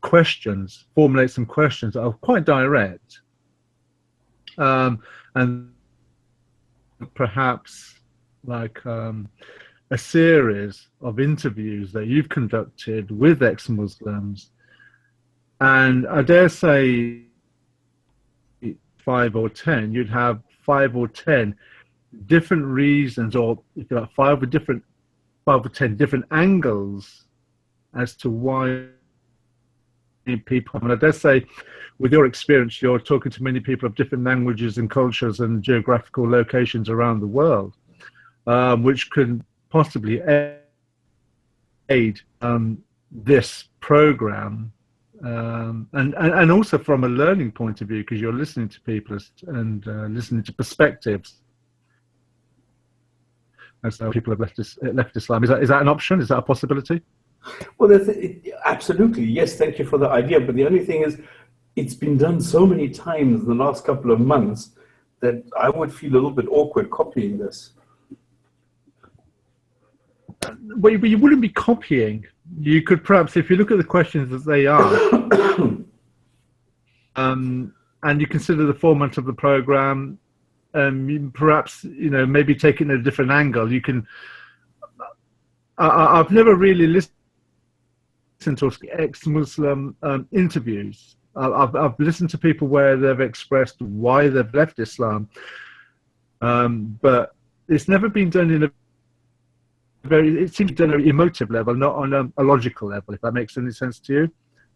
questions, formulate some questions that are quite direct. And perhaps like a series of interviews that you've conducted with ex-Muslims. And I dare say 5 or 10, you'd have 5 or 10 different reasons, or if you like, 5 or 10 different angles as to why people. And I dare say, with your experience, you're talking to many people of different languages and cultures and geographical locations around the world, which can possibly aid this program. And also from a learning point of view, because you're listening to people and listening to perspectives as though people have left Islam. Is that an option? Is that a possibility? Well, absolutely, yes, thank you for the idea. But the only thing is, it's been done so many times in the last couple of months that I would feel a little bit awkward copying this. Well, you wouldn't be copying. You could perhaps, if you look at the questions as they are, and you consider the format of the program, perhaps, maybe take it in a different angle. You can. I've never really listened to ex-Muslim interviews. I've listened to people where they've expressed why they've left Islam, but it's never been done in a it seems done on an emotive level, not on a logical level, if that makes any sense to you.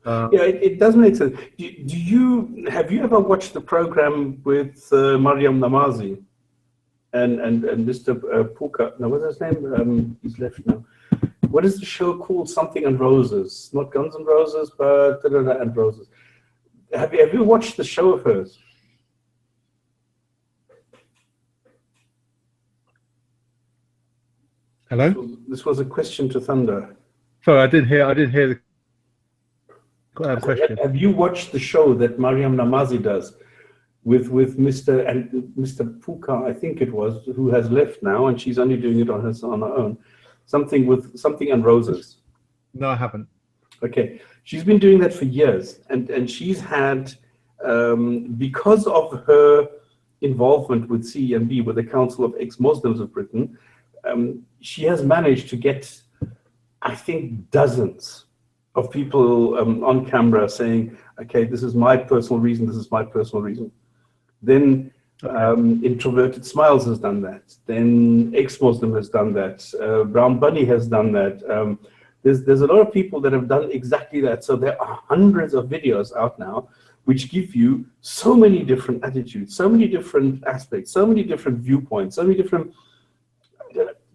Yeah, it does make sense. Have you ever watched the program with Mariam Namazi and Mr. Puka? No, what's his name? He's left now. What is the show called? Something and Roses, not Guns and Roses, but and Roses. Have you watched the show of hers? Hello? This was a question to Thunder. Sorry, I didn't hear the question. Have you watched the show that Mariam Namazi does with Mr. Puka, I think it was, who has left now, and she's only doing it on her own. Something and Roses. No, I haven't. Okay, she's been doing that for years, and she's had, because of her involvement with CEMB, with the Council of Ex-Muslims of Britain, she has managed to get, I think, dozens of people on camera saying, okay, this is my personal reason, this is my personal reason. Then Introverted Smiles has done that. Then Ex-Muslim has done that. Brown Bunny has done that. There's a lot of people that have done exactly that. So there are hundreds of videos out now which give you so many different attitudes, so many different aspects, so many different viewpoints, so many different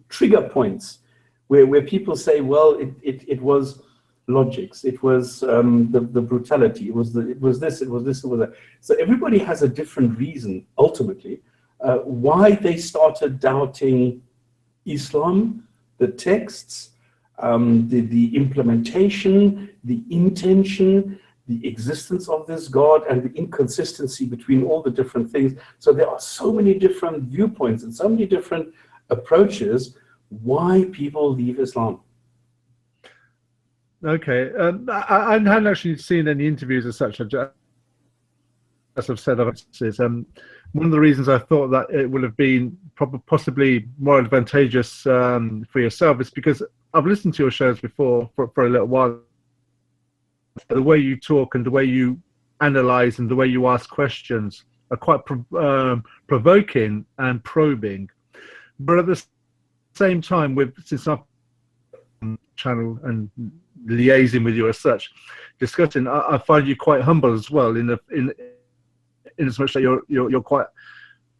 trigger points where people say, well, it was logics, it was the brutality, it was this, it was that. So everybody has a different reason, ultimately, why they started doubting Islam, the texts, the implementation, the intention, the existence of this God, and the inconsistency between all the different things. So there are so many different viewpoints and so many different approaches why people leave Islam. Okay, I hadn't actually seen any interviews as such. As I've said, one of the reasons I thought that it would have been possibly more advantageous for yourself is because I've listened to your shows before for a little while. The way you talk and the way you analyze and the way you ask questions are quite provoking and probing. But at the same time, since I've channel and liaising with you as such, discussing, I find you quite humble as well. In as much that you're quite,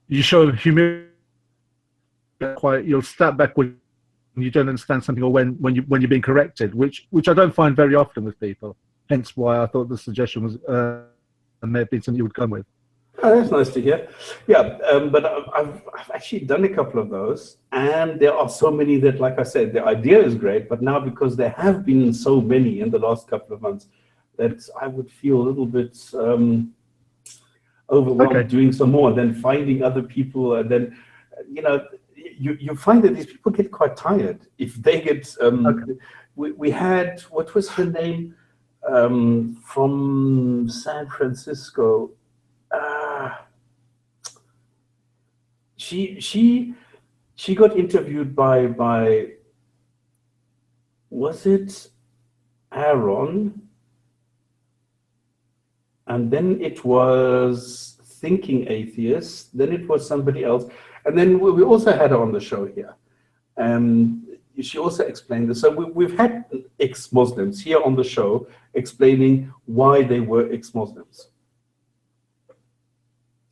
you show humility. You'll step back when you don't understand something, or when you're being corrected, which I don't find very often with people. Hence why I thought the suggestion was may have been something you would come with. Oh, that's nice to hear. Yeah, but I've actually done a couple of those, and there are so many that, like I said, the idea is great, but now because there have been so many in the last couple of months, that I would feel a little bit overwhelmed doing some more, then finding other people, and then, you find that these people get quite tired if they get. We had, what was her name, from San Francisco. She got interviewed by was it Aaron, and then it was Thinking Atheist, then it was somebody else, and then we also had her on the show here, and she also explained this. So we've had ex-Muslims here on the show explaining why they were ex-Muslims.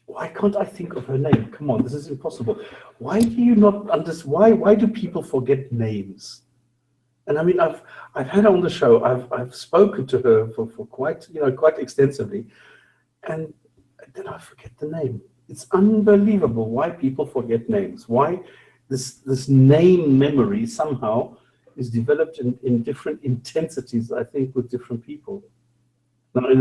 Why can't I think of her name? Come on, this is impossible. Why do you not understand? Why do people forget names? And I mean, I've had her on the show. I've spoken to her for quite extensively, and then I forget the name. It's unbelievable why people forget names. Why this name memory somehow is developed in different intensities, I think, with different people. Now, in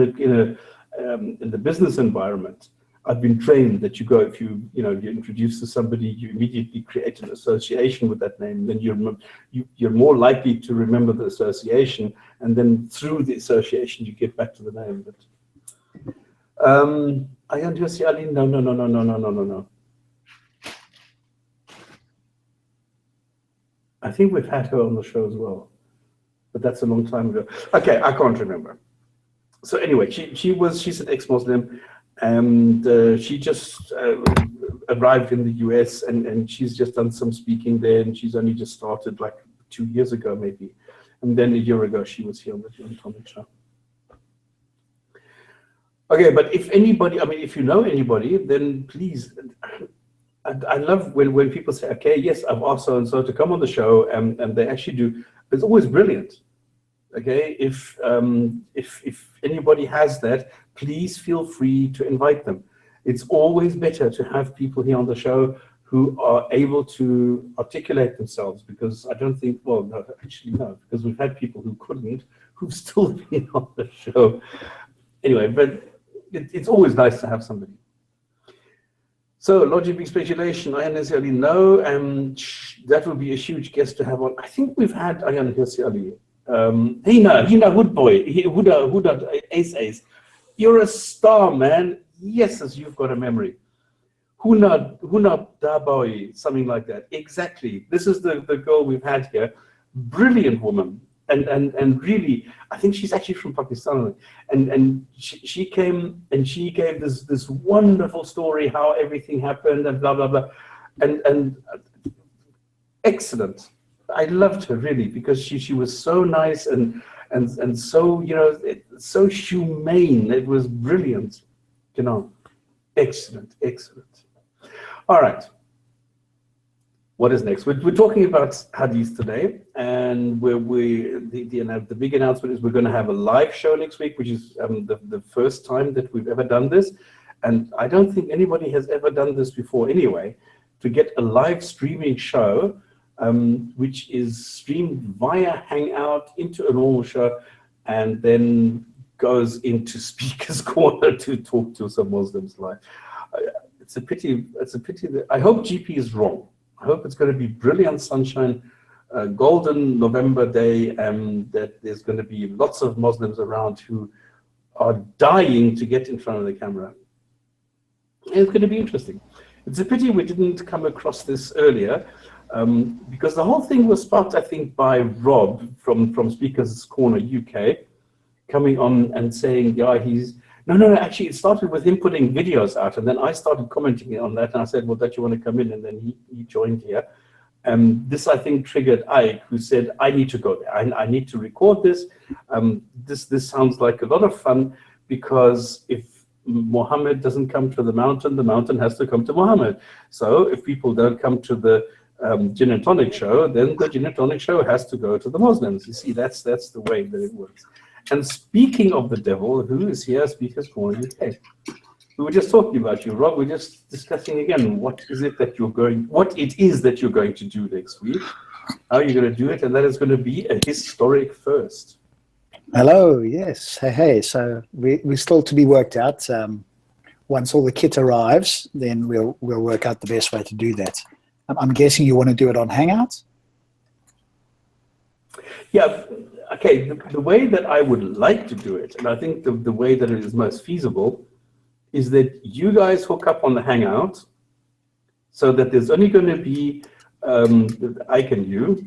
the business environment, I've been trained that if you introduce to somebody, you immediately create an association with that name. Then you're more likely to remember the association, and then through the association you get back to the name. But Ayaan Hirsi Ali, no. I think we've had her on the show as well, but that's a long time ago. Okay, I can't remember. So anyway, she's an ex-Muslim. And she just arrived in the US, and she's just done some speaking there, and she's only just started like 2 years ago maybe, and then a year ago she was here on the Jinn&Tonic show. Okay, but if anybody, I mean, if you know anybody, then please, I love when people say, okay, yes, I've asked so and so to come on the show, and they actually do. It's always brilliant. Okay, if anybody has that, please feel free to invite them. It's always better to have people here on the show who are able to articulate themselves, because I don't think, well, no, actually no, because we've had people who couldn't, who've still been on the show. Anyway, but it's always nice to have somebody. So, logic speculation, Ayaan Hirsi Ali, no, and that would be a huge guest to have on. I think we've had Ayaan Hirsi Ali. Hina Woodboy, Huda Ace. You're a star, man. Yes, as you've got a memory. Huna Daboy, something like that. Exactly. This is the girl we've had here. Brilliant woman. And really, I think she's actually from Pakistan. And she came and she gave this wonderful story how everything happened and blah blah blah. And excellent. I loved her really, because she was so nice, and and so, so humane. It was brilliant, excellent. All right. What is next? We're talking about Hadith today, and the big announcement is we're going to have a live show next week, which is the first time that we've ever done this, and I don't think anybody has ever done this before anyway, to get a live streaming show, which is streamed via Hangout into a normal show, and then goes into Speaker's Corner to talk to some Muslims live. It's a pity. That I hope GP is wrong. I hope it's going to be brilliant sunshine, golden November day, and that there's going to be lots of Muslims around who are dying to get in front of the camera. And it's going to be interesting. It's a pity we didn't come across this earlier, because the whole thing was sparked, I think, by Rob from Speaker's Corner UK, coming on and saying, yeah, No, actually, it started with him putting videos out, and then I started commenting on that, and I said, well, don't you want to come in? And then he joined here. This, I think, triggered Ike, who said, I need to go there. I need to record this. This sounds like a lot of fun, because if Muhammad doesn't come to the mountain has to come to Muhammad. So if people don't come to the Jinn&Tonic show, then the Jinn&Tonic show has to go to the Muslims. You see, that's the way that it works. And speaking of the devil, who is here, Speaker's Corner UK? We were just talking about you, Rob. We're just discussing again what it is that you're going to do next week, how you're going to do it, and that is going to be a historic first. Hello, yes. Hey. So we're still to be worked out. Once all the kit arrives, then we'll work out the best way to do that. I'm guessing you want to do it on Hangout? Yeah. Okay, the way that I would like to do it, and I think the way that it is most feasible, is that you guys hook up on the Hangout, so that there's only going to be Ike and you,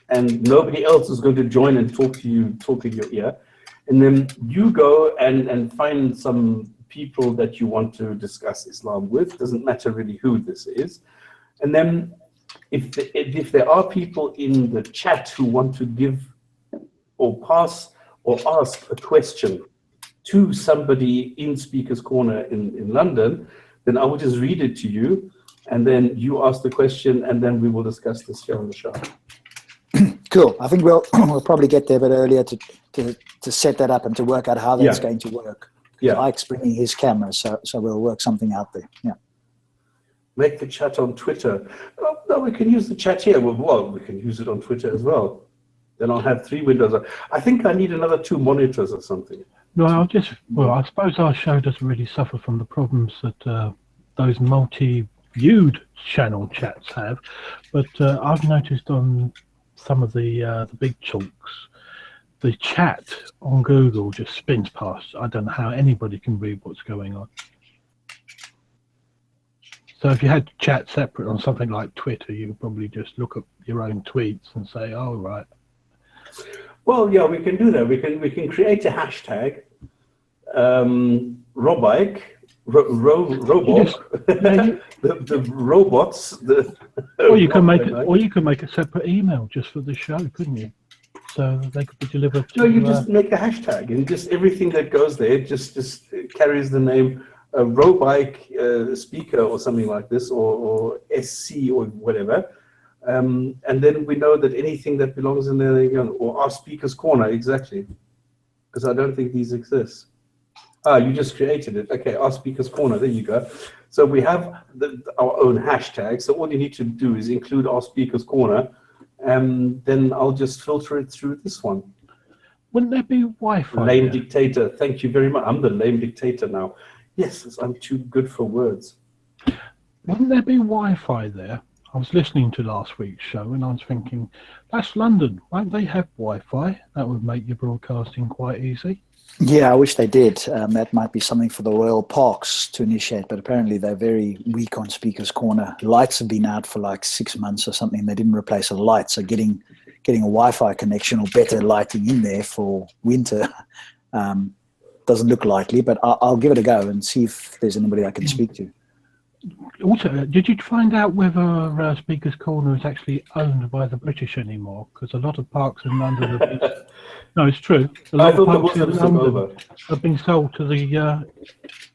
and nobody else is going to join and talk in your ear. And then you go and find some people that you want to discuss Islam with. Doesn't matter really who this is. And then if there are people in the chat who want to give or pass or ask a question to somebody in Speaker's Corner in London, then I will just read it to you, and then you ask the question, and then we will discuss this here on the show. Cool. I think we'll probably get there a bit earlier to set that up and to work out how that's going to work. Yeah. Ike's bringing his camera, so we'll work something out there. Yeah. Make the chat on Twitter. Oh, no, we can use the chat here. Well, we can use it on Twitter as well. Then I'll have 3 windows. I think I need another 2 monitors or something. No, I suppose our show doesn't really suffer from the problems that those multi-viewed channel chats have, but I've noticed on some of the big chunks, the chat on Google just spins past. I don't know how anybody can read what's going on. So if you had chat separate on something like Twitter, you would probably just look at your own tweets and say, oh, right. Well, yeah, we can do that. We can create a hashtag, Robike, Robot, the robots. Or you can make a separate email just for the show, couldn't you? So they could be delivered. No, you just make a hashtag, and just everything that goes there just carries the name Robike Speaker or something like this, or SC or whatever. And then we know that anything that belongs in there, or our Speaker's Corner, exactly, because I don't think these exist. You just created it. Okay, our Speaker's Corner, there you go. So we have our own hashtag, so all you need to do is include our Speaker's Corner, and then I'll just filter it through this one. Wouldn't there be Wi-Fi? Lame dictator, thank you very much. I'm the lame dictator now. Yes, I'm too good for words. Wouldn't there be Wi-Fi there? I was listening to last week's show and I was thinking, that's London. Won't they have Wi-Fi? That would make your broadcasting quite easy. Yeah, I wish they did. That might be something for the Royal Parks to initiate, but apparently they're very weak on Speaker's Corner. Lights have been out for like 6 months or something. They didn't replace a light, so getting a Wi-Fi connection or better lighting in there for winter doesn't look likely, but I'll give it a go and see if there's anybody I can speak to. Also, did you find out whether Speaker's Corner is actually owned by the British anymore? Because a lot of parks in London have been... No, it's true. A I lot of thought the parks in Muslims took London over. have been sold to the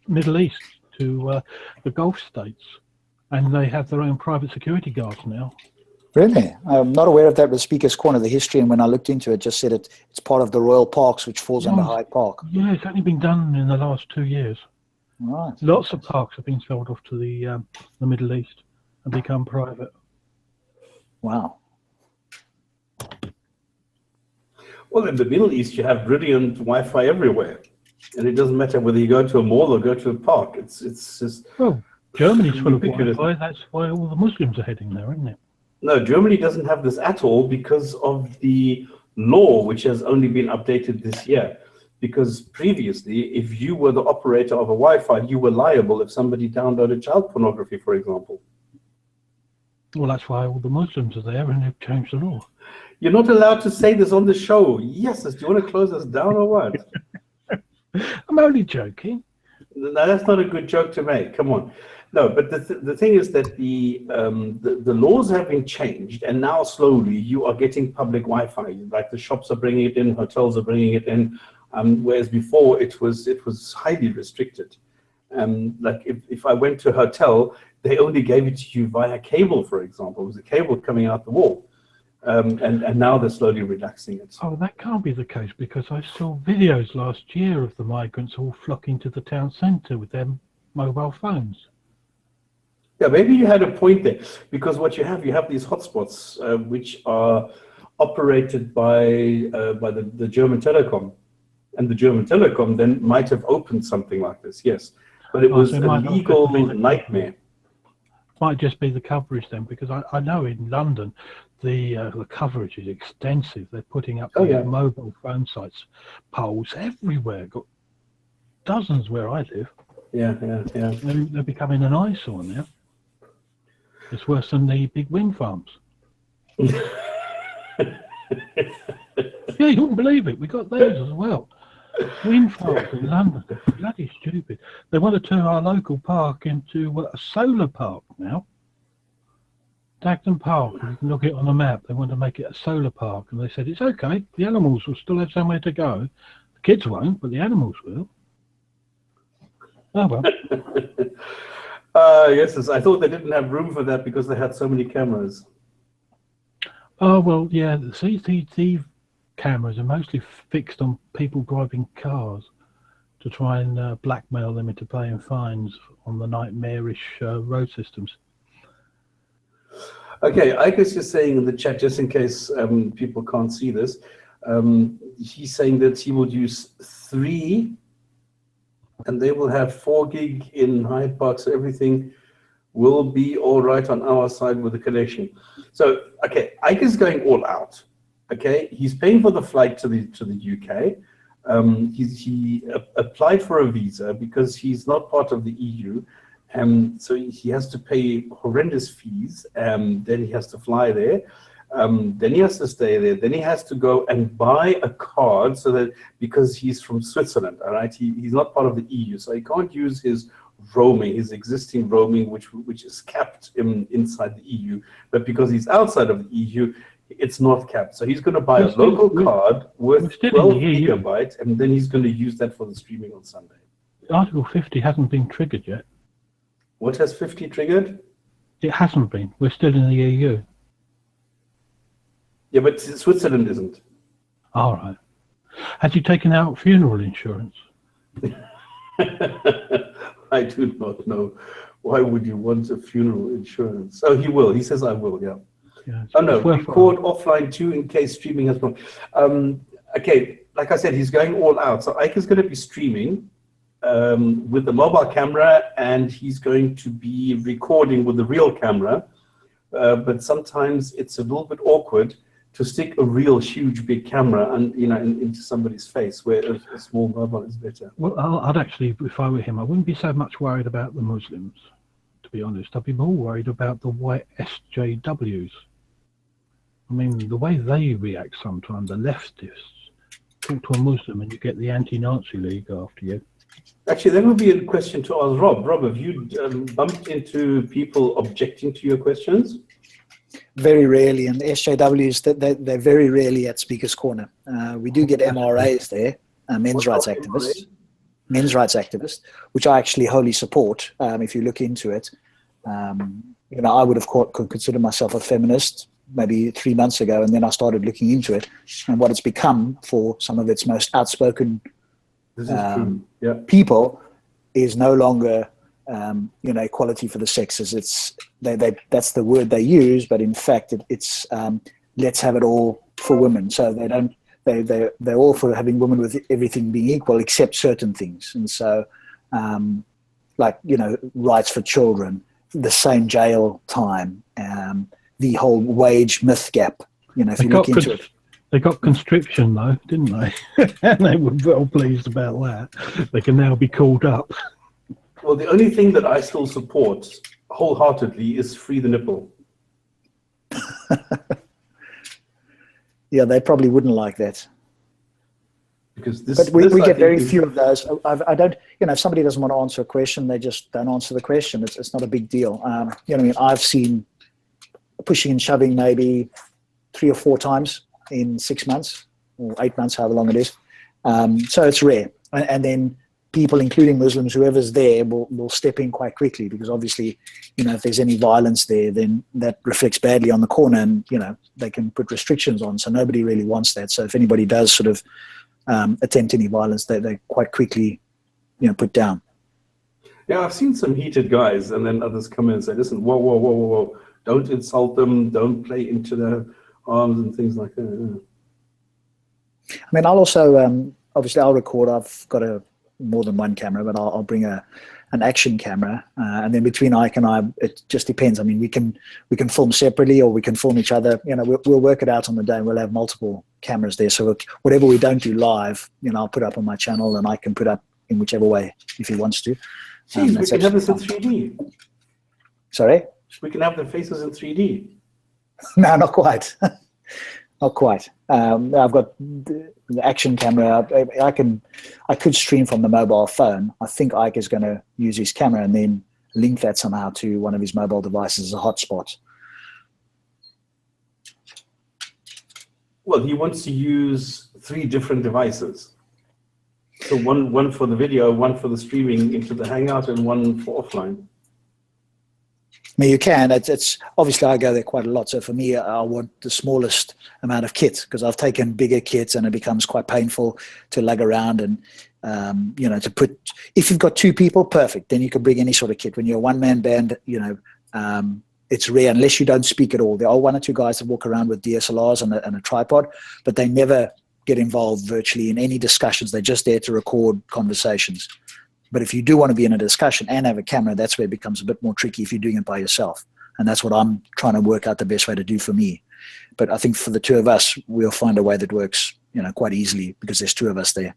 Middle East, to the Gulf states. And they have their own private security guards now. Really? I'm not aware of that with Speaker's Corner. The history, and when I looked into it, just said it's part of the Royal Parks, which falls under Hyde Park. Yeah, it's only been done in the last 2 years. Right. Lots of parks have been sold off to the Middle East and become private. Wow. Well, in the Middle East, you have brilliant Wi-Fi everywhere, and it doesn't matter whether you go to a mall or go to a park. It's just... Well, Germany's full of ridiculous. Wi-Fi. That's why all the Muslims are heading there, isn't it? No, Germany doesn't have this at all because of the law, which has only been updated this year. Because previously, if you were the operator of a Wi-Fi, you were liable if somebody downloaded child pornography, for example. Well, that's why all the Muslims are there, and they've changed the law. You're not allowed to say this on the show. Yes, do you want to close us down or what? I'm only joking. No, that's not a good joke to make. Come on. No, but the thing is that the laws have been changed, and now slowly you are getting public Wi-Fi. Like the shops are bringing it in, hotels are bringing it in, whereas before it was highly restricted. Like if I went to a hotel, they only gave it to you via cable, for example. It was a cable coming out the wall, and now they're slowly relaxing it. Oh, that can't be the case, because I saw videos last year of the migrants all flocking to the town centre with their mobile phones. Yeah, maybe you had a point there, because what you have these hotspots which are operated by the German Telecom, and the German Telecom then might have opened something like this, yes, but it was a legal nightmare. Might just be the coverage then, because I know in London the coverage is extensive. They're putting up mobile phone sites, poles everywhere. Got dozens where I live. Yeah. They're becoming an eyesore now. It's worse than the big wind farms. Yeah, you wouldn't believe it. We got those as well. Wind farms in London. They're bloody stupid. They want to turn our local park into a solar park now. Dagden Park, you can look at it on a map. They want to make it a solar park, and they said it's okay. The animals will still have somewhere to go. The kids won't, but the animals will. Oh well. Yes, I thought they didn't have room for that because they had so many cameras. Oh well, yeah. The CCTV cameras are mostly fixed on people driving cars to try and blackmail them into paying fines on the nightmarish road systems. Okay, Ike is just saying in the chat, just in case people can't see this, he's saying that he will use 3, and they will have 4 gig in Hyde Park, so everything will be all right on our side with the connection. So, okay, Ike is going all out. Okay, he's paying for the flight to the UK. He applied for a visa because he's not part of the EU. So he has to pay horrendous fees. Then he has to fly there. Then he has to stay there. Then he has to go and buy a card so that, because he's from Switzerland, all right, he's not part of the EU, so he can't use his roaming, his existing roaming, which is capped inside the EU. But because he's outside of the EU, it's not capped. So he's going to buy a local card worth 12 gigabytes, and then he's going to use that for the streaming on Sunday. Article 50 hasn't been triggered yet. What has 50 triggered? It hasn't been. We're still in the EU. Yeah, but Switzerland isn't. All right. Has he taken out funeral insurance? I do not know. Why would you want a funeral insurance? Oh, he will. He says, I will, yeah. Oh, no, record offline too in case streaming has problem. Okay, like I said, he's going all out. So Ike is going to be streaming with the mobile camera, and he's going to be recording with the real camera. But sometimes it's a little bit awkward to stick a real huge big camera and into somebody's face, where a small mobile is better. Well, I'd actually, if I were him, I wouldn't be so much worried about the Muslims, to be honest. I'd be more worried about the white SJWs. I mean, the way they react sometimes, the leftists, talk to a Muslim and you get the anti-Nazi League after you. Actually, that would be a question to ask Rob. Rob, have you bumped into people objecting to your questions? Very rarely, and the SJWs, they're very rarely at Speaker's Corner. We do get MRAs there, men's rights activists. Men's rights activist, which I actually wholly support. If you look into it, I would have could consider myself a feminist maybe 3 months ago, and then I started looking into it and what it's become for some of its most outspoken people is no longer equality for the sexes. It's that's the word they use, but in fact it's let's have it all for women. So they don't. They're all for having women with everything being equal except certain things. And so, rights for children, the same jail time, the whole wage myth gap. If you look into it. They got conscription though, didn't they? And they were well pleased about that. They can now be called up. Well, the only thing that I still support wholeheartedly is free the nipple. Yeah, they probably wouldn't like that. Because we get very few of those. I don't, if somebody doesn't want to answer a question, they just don't answer the question. It's not a big deal. I've seen pushing and shoving maybe 3 or 4 times in 6 months or 8 months, however long it is. So it's rare. And then people, including Muslims, whoever's there, will step in quite quickly, because obviously, if there's any violence there, then that reflects badly on the corner, and they can put restrictions on. So nobody really wants that. So if anybody does sort of attempt any violence, they quite quickly, put down. Yeah, I've seen some heated guys, and then others come in and say, "Listen, whoa, don't insult them, don't play into their arms and things like that." I'll also obviously I'll record. I've got more than one camera, but I'll bring an action camera, and then between Ike and I, it just depends. We can film separately, or we can film each other. We'll work it out on the day, and we'll have multiple cameras there. So whatever we don't do live, I'll put up on my channel, and I can put up in whichever way if he wants to. Geez, we can have this in 3D. Sorry? We can have the faces in 3D. No, not quite. Not quite. I've got the action camera. I could stream from the mobile phone. I think Ike is going to use his camera and then link that somehow to one of his mobile devices as a hotspot. Well, he wants to use 3 different devices. So one for the video, one for the streaming into the Hangout, and one for offline. You can. It's obviously I go there quite a lot. So for me, I want the smallest amount of kit, because I've taken bigger kits and it becomes quite painful to lug around, and to put. If you've got 2 people, perfect. Then you can bring any sort of kit. When you're a one-man band, it's rare unless you don't speak at all. There are 1 or 2 guys that walk around with DSLRs and a tripod, but they never get involved virtually in any discussions. They're just there to record conversations. But if you do want to be in a discussion and have a camera, that's where it becomes a bit more tricky if you're doing it by yourself. And that's what I'm trying to work out the best way to do for me. But I think for the 2 of us, we'll find a way that works, quite easily, because there's 2 of us there.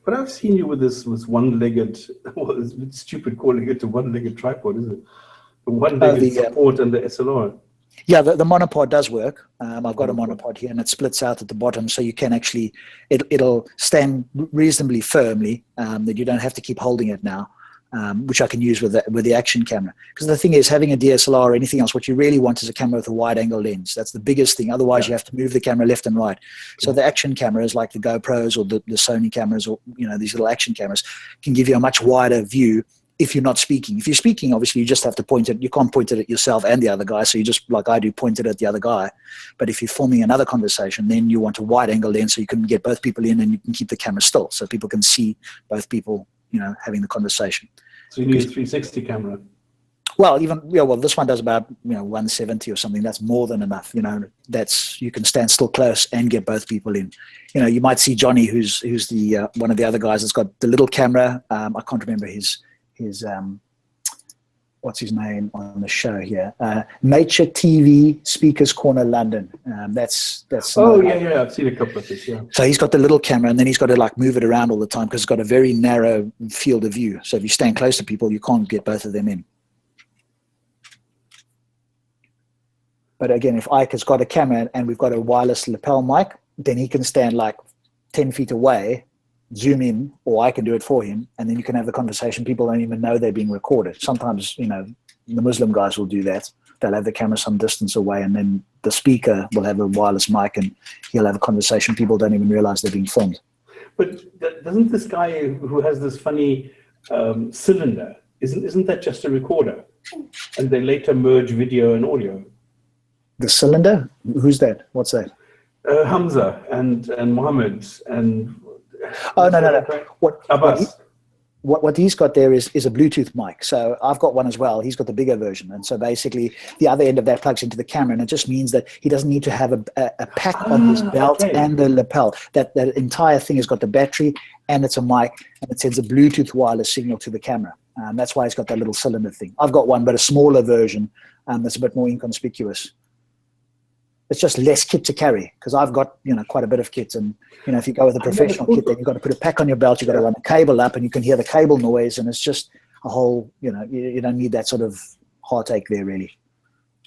But I've seen you with this one-legged, well, it's a bit stupid calling it a one-legged tripod, isn't it? The one-legged support and the SLR. Yeah, the monopod does work. I've got a monopod here, and it splits out at the bottom, so you can actually, it'll stand reasonably firmly, that you don't have to keep holding it now, which I can use with the action camera. Because the thing is, having a DSLR or anything else, what you really want is a camera with a wide-angle lens. That's the biggest thing. Otherwise, you have to move the camera left and right. So the action cameras, like the GoPros or the Sony cameras, or these little action cameras, can give you a much wider view. If you're not speaking. If you're speaking, obviously you just have to point it. You can't point it at yourself and the other guy, so you just, like I do, point it at the other guy. But if you're filming another conversation, then you want a wide-angle lens so you can get both people in, and you can keep the camera still so people can see both people, having the conversation. So you need a 360 camera. Well, this one does about 170 or something. That's more than enough. You can stand still close and get both people in. You might see Johnny, who's the one of the other guys that's got the little camera. I can't remember his what's his name on the show here? Nature TV Speakers Corner London. That's yeah, I've seen a couple of this. Yeah. So he's got the little camera, and then he's got to move it around all the time, because it's got a very narrow field of view. So if you stand close to people, you can't get both of them in. But again, if Ike has got a camera and we've got a wireless lapel mic, then he can stand 10 feet away, zoom in, or I can do it for him, and then you can have the conversation. People don't even know they're being recorded. Sometimes, you know, the Muslim guys will do that. They'll have the camera some distance away, and then the speaker will have a wireless mic, and he'll have a conversation. People don't even realize they're being filmed. But doesn't this guy who has this funny cylinder, isn't that just a recorder? And they later merge video and audio. The cylinder? Who's that? What's that? Hamza and Mohammed and... Oh, no. Abbas. What he's got there is a Bluetooth mic. So I've got one as well. He's got the bigger version. And so basically the other end of that plugs into the camera, and it just means that he doesn't need to have a pack on his belt and the lapel. That entire thing has got the battery, and it's a mic, and it sends a Bluetooth wireless signal to the camera. That's why it's got that little cylinder thing. I've got one, but a smaller version that's a bit more inconspicuous. It's just less kit to carry, because I've got, you know, quite a bit of kit. And, you know, if you go with a professional kit, then you've got to put a pack on your belt, you've got to run a cable up, and you can hear the cable noise, and it's just a whole, you know, you don't need that sort of heartache there, really.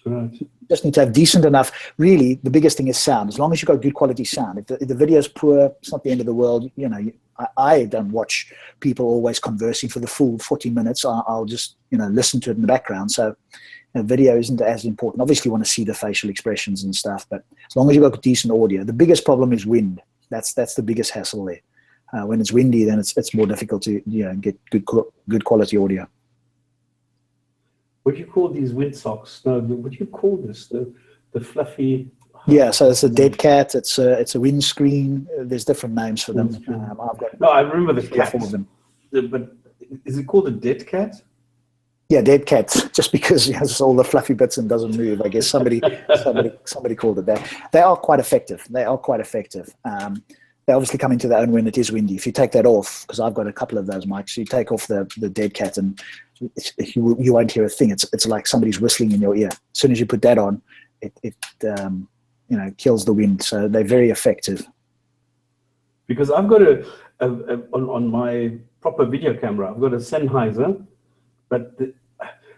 Right. You just need to have decent enough. Really, the biggest thing is sound. As long as you've got good quality sound. If the video is poor, it's not the end of the world. You know, I don't watch people always conversing for the full 40 minutes. I'll just, you know, listen to it in the background. So video isn't as important. Obviously, you want to see the facial expressions and stuff, but as long as you've got decent audio. The biggest problem is wind. That's the biggest hassle there. When it's windy, then it's more difficult to, you know, get good quality audio. What do you call these windsock? No, what do you call this? The fluffy... Yeah, so it's a dead cat. It's a windscreen. There's different names for them. I've got I remember the cat. Four of them. But is it called a dead cat? Yeah, dead cat. Just because it has all the fluffy bits and doesn't move. I guess somebody called it that. They are quite effective. They obviously come into their own when it is windy. If you take that off, because I've got a couple of those mics, you take off the dead cat and you won't hear a thing. It's like somebody's whistling in your ear. As soon as you put that on, it you know, kills the wind. So they're very effective. Because I've got on my proper video camera, I've got a Sennheiser, but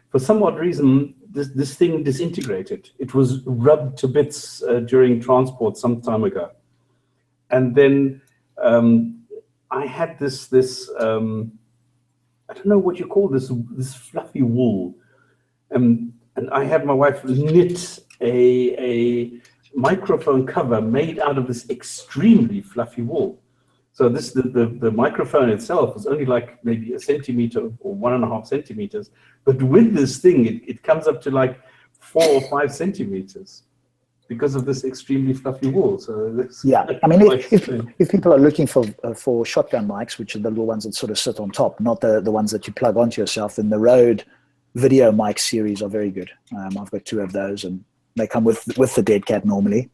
for some odd reason, this thing disintegrated. It was rubbed to bits during transport some time ago. And then I had this I don't know what you call this fluffy wool. And I had my wife knit a microphone cover made out of this extremely fluffy wool. So the microphone itself is only like maybe a centimeter or 1.5 centimeters, but with this thing, it comes up to like 4 or 5 centimeters because of this extremely fluffy wool. So yeah, I mean, if people are looking for shotgun mics, which are the little ones that sort of sit on top, not the ones that you plug onto yourself, then the Rode video mic series are very good. I've got 2 of those, and they come with the dead cat normally,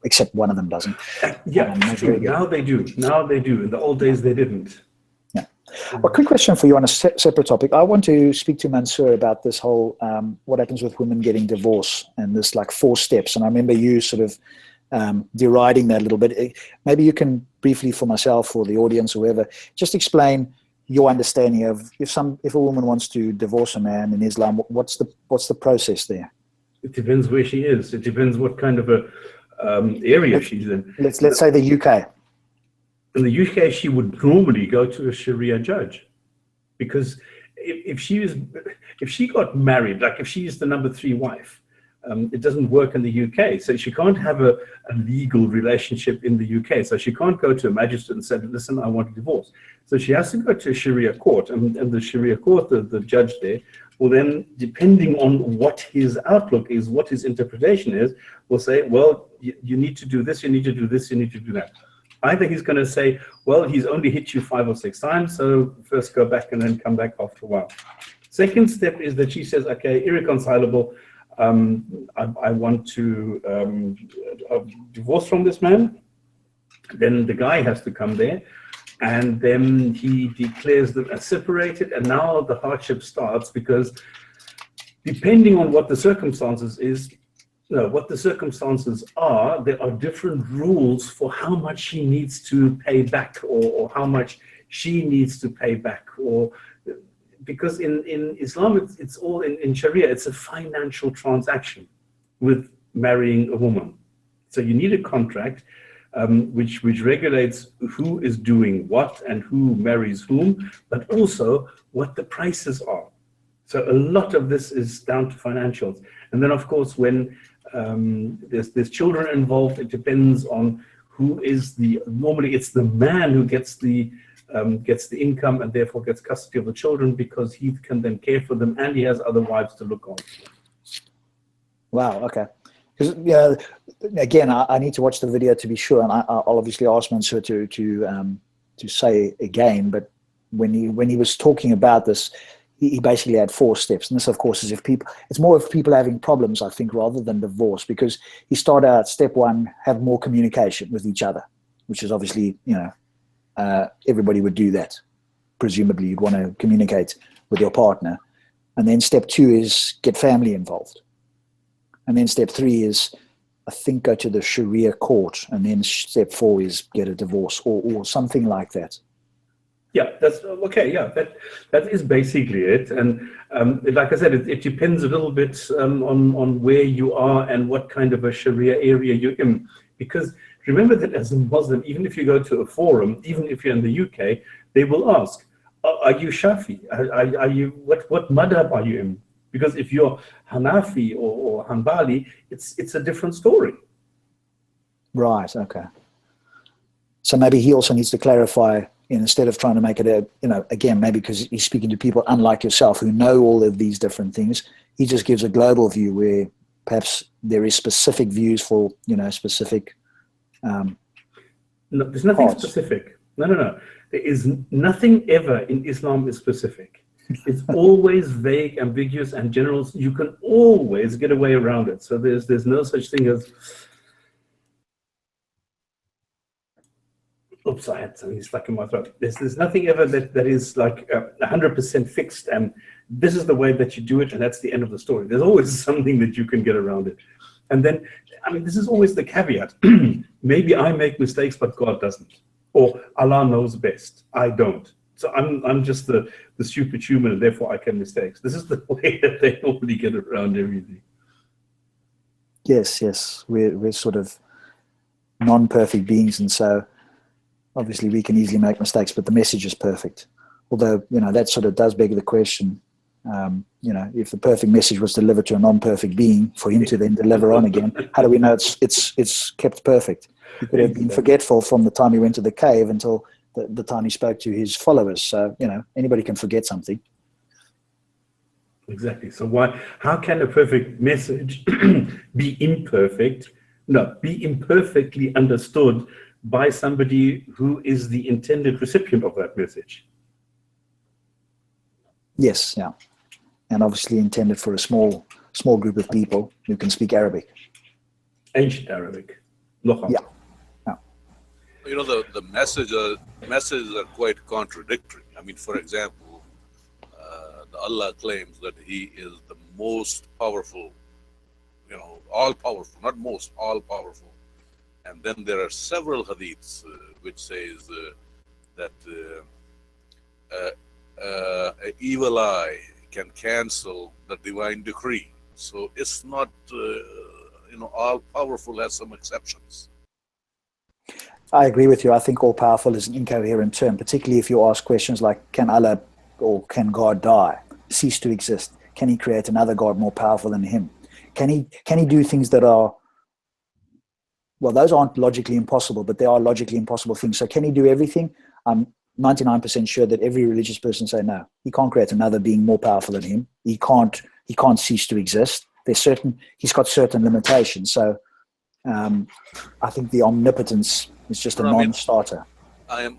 except one of them doesn't. Yeah, now they do. Now they do. In the old days, they didn't. Yeah. A quick question for you on a separate topic. I want to speak to Mansour about this whole what happens with women getting divorced and this like 4 steps. And I remember you sort of deriding that a little bit. Maybe you can briefly, for myself or the audience or whoever, just explain your understanding of if a woman wants to divorce a man in Islam, what's the process there? It depends where she is. It depends what kind of a area she's in. Let's say the UK. In the UK, she would normally go to a Sharia judge, because if she got married, like if she is the number 3 wife, it doesn't work in the UK. So she can't have a legal relationship in the UK. So she can't go to a magistrate and say, listen, I want a divorce. So she has to go to a Sharia court, and the Sharia court, the judge there, will then, depending on what his outlook is, what his interpretation is, will say, well, you need to do this, you need to do this, you need to do that. Either he's going to say, well, he's only hit you 5 or 6 times, so first go back and then come back after a while. Second step is that she says, okay, irreconcilable, I want to divorce from this man. Then the guy has to come there, and then he declares them as separated, and now the hardship starts, because depending on what the circumstances are, there are different rules for how much she needs to pay back, or how much she needs to pay back, or because in Islam, it's all in Sharia, it's a financial transaction with marrying a woman. So you need a contract. which regulates who is doing what and who marries whom, but also what the prices are. So a lot of this is down to financials. And then, of course, when there's children involved, it depends on who is normally it's the man who gets the income and therefore gets custody of the children, because he can then care for them and he has other wives to look on. Wow, okay. Because again, I need to watch the video to be sure, and I'll obviously ask Mansour to say again. But when he was talking about this, he basically had 4 steps, and this, of course, is it's more of people having problems, I think, rather than divorce. Because he started out, step 1, have more communication with each other, which is obviously, everybody would do that. Presumably, you'd want to communicate with your partner, and then step 2 is get family involved. And then step 3 is, I think, go to the Sharia court. And then step 4 is get a divorce or something like that. Yeah, that's okay. Yeah, that is basically it. And like I said, it depends a little bit on where you are and what kind of a Sharia area you're in. Because remember that as a Muslim, even if you go to a forum, even if you're in the UK, they will ask, are you Shafi? Are you what madhab are you in? Because if you're Hanafi or Hanbali, it's a different story. Right, okay. So maybe he also needs to clarify, instead of trying to make it again, maybe because he's speaking to people unlike yourself who know all of these different things, he just gives a global view where perhaps there is specific views for, specific No, there's nothing parts. Specific. No. There is nothing ever in Islam is specific. It's always vague, ambiguous, and general. You can always get away around it. So there's no such thing as, oops, I had something stuck in my throat. There's nothing ever that is like 100% fixed, and this is the way that you do it, and that's the end of the story. There's always something that you can get around it. And then, this is always the caveat. Maybe I make mistakes, but God doesn't. Or Allah knows best. I don't. So I'm just the stupid human, and therefore I can mistakes. This is the way that they normally get around everything. Yes. We're sort of non-perfect beings, and so obviously we can easily make mistakes, but the message is perfect. Although, that sort of does beg the question, if the perfect message was delivered to a non-perfect being, for him to then deliver on again, how do we know it's kept perfect? He could have been forgetful from the time he went to the cave until the time he spoke to his followers. So, anybody can forget something. Exactly. So how can a perfect message be imperfect? No, be imperfectly understood by somebody who is the intended recipient of that message. Yes, yeah. And obviously intended for a small group of people who can speak Arabic. Ancient Arabic. Yeah. The messages are quite contradictory. For example, Allah claims that He is the most powerful, all powerful, not most, all powerful. And then there are several hadiths which says that an evil eye can cancel the divine decree. So it's not, all powerful, has some exceptions. I agree with you. I think all powerful is an incoherent term, particularly if you ask questions like, can Allah or can God die, cease to exist? Can He create another God more powerful than Him? Can he do things that are, well, those aren't logically impossible, but they are logically impossible things. So can He do everything? I'm 99% sure that every religious person say no. He can't create another being more powerful than Him. He can't cease to exist. He's got certain limitations. So I think the omnipotence is just a non-starter. I am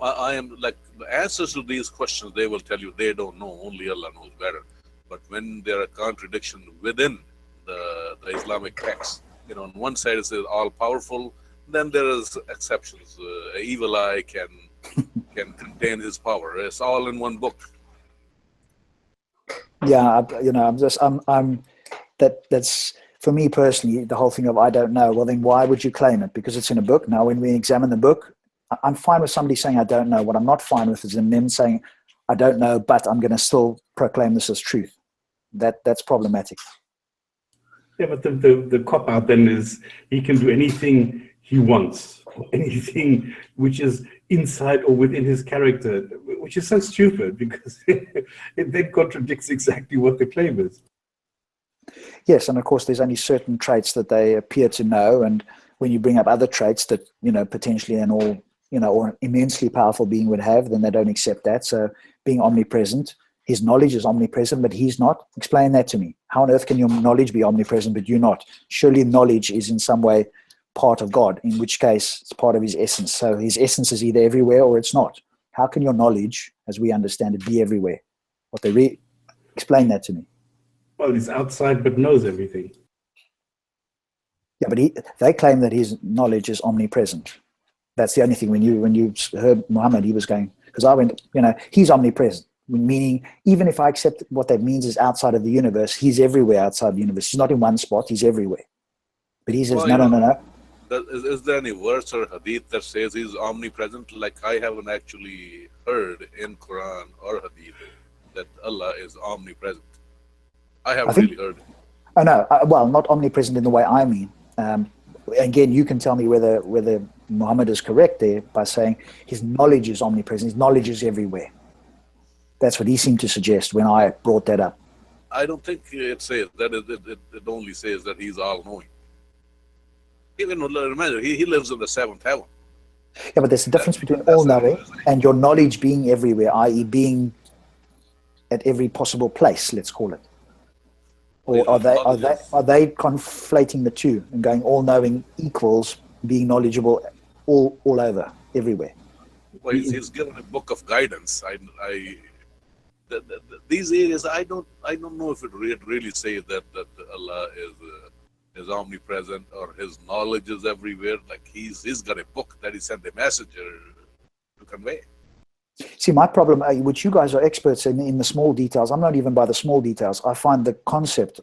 like, the answers to these questions, they will tell you they don't know, only Allah knows better. But when there are contradictions within the Islamic text, on one side it says all powerful, then there is exceptions. An evil eye can contain his power. It's all in one book. Yeah, that's for me personally, the whole thing of I don't know. Well, then why would you claim it? Because it's in a book. Now, when we examine the book, I'm fine with somebody saying I don't know. What I'm not fine with is them saying I don't know, but I'm going to still proclaim this as truth. That's problematic. Yeah, but the cop out then is he can do anything he wants. or anything which is inside or within his character, which is so stupid because it then contradicts exactly what the claim is. Yes, and of course there's only certain traits that they appear to know, and when you bring up other traits that, potentially an all, or an immensely powerful being would have, then they don't accept that. So being omnipresent, his knowledge is omnipresent, but he's not. Explain that to me. How on earth can your knowledge be omnipresent, but you're not? Surely knowledge is in some way part of God, in which case it's part of his essence. So his essence is either everywhere or it's not. How can your knowledge, as we understand it, be everywhere? Explain that to me. Well, he's outside but knows everything. Yeah, but they claim that his knowledge is omnipresent. That's the only thing. When you heard Muhammad, he was going, because I went, he's omnipresent, meaning even if I accept what that means is outside of the universe, he's everywhere outside the universe. He's not in one spot, he's everywhere. But he says, Well, no. Is there any verse or hadith that says he's omnipresent? Like, I haven't actually heard in Quran or hadith that Allah is omnipresent. I haven't really heard it. Oh no, well, not omnipresent in the way I mean. Again, you can tell me whether Muhammad is correct there by saying his knowledge is omnipresent. His knowledge is everywhere. That's what he seemed to suggest when I brought that up. I don't think it says that. It only says that he's all-knowing. Even remember, he lives in the seventh heaven. Yeah, but there's a difference between all-knowing and your knowledge being everywhere, i.e. being at every possible place, let's call it. Or are they conflating the two and going all-knowing equals being knowledgeable all over, everywhere? Well, he's given a book of guidance. These areas, I don't know if it really says that Allah is omnipresent or his knowledge is everywhere. Like he's got a book that he sent a messenger to convey. See, my problem, which you guys are experts in the small details, I'm not even by the small details. I find the concept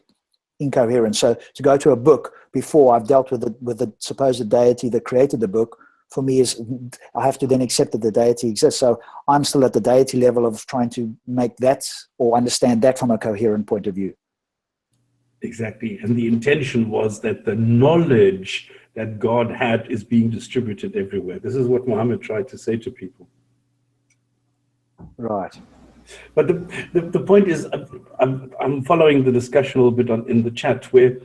incoherent. So to go to a book before I've dealt with the supposed deity that created the book, for me is I have to then accept that the deity exists. So I'm still at the deity level of trying to make that or understand that from a coherent point of view. Exactly. And the intention was that the knowledge that God had is being distributed everywhere. This is what Muhammad tried to say to people. Right. But the point is, I'm following the discussion a little bit in the chat, where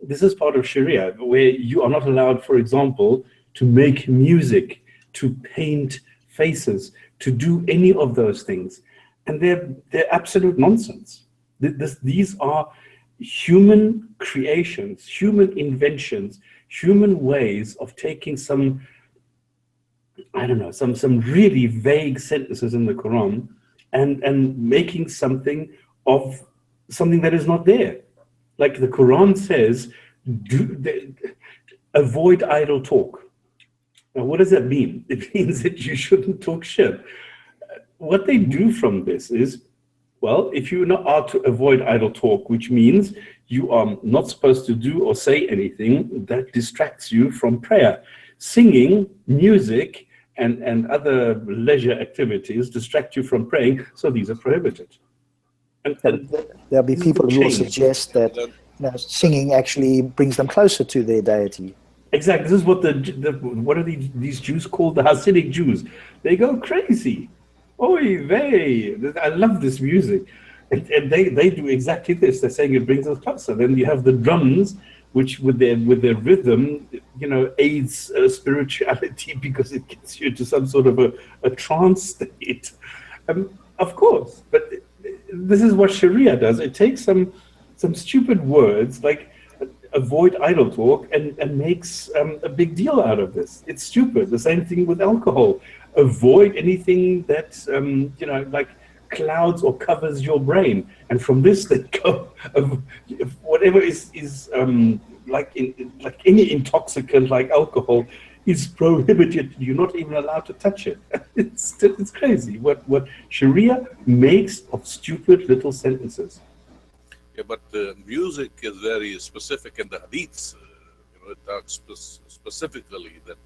this is part of Sharia, where you are not allowed, for example, to make music, to paint faces, to do any of those things. And they're absolute nonsense. These are human creations, human inventions, human ways of taking some really vague sentences in the Quran and making something of something that is not there. Like the Quran says, avoid idle talk. Now, what does that mean? It means that you shouldn't talk shit. What they do from this is, well, if you are to avoid idle talk, which means you are not supposed to do or say anything that distracts you from prayer. Singing, music, and other leisure activities distract you from praying, so these are prohibited. And there'll be people who will suggest that singing actually brings them closer to their deity. Exactly. This is what what are these Jews called? The Hasidic Jews. They go crazy. Oy vey. I love this music. And they do exactly this. They're saying it brings us closer. Then you have the drums, which with their rhythm, aids spirituality because it gets you to some sort of a trance state. Of course, but this is what Sharia does. It takes some stupid words like avoid idle talk and makes a big deal out of this. It's stupid. The same thing with alcohol. Avoid anything that like clouds or covers your brain. And from this they go whatever is like any intoxicant like alcohol is prohibited. You're not even allowed to touch it. It's crazy what Sharia makes of stupid little sentences. Yeah, but music is very specific in the hadiths. It talks specifically that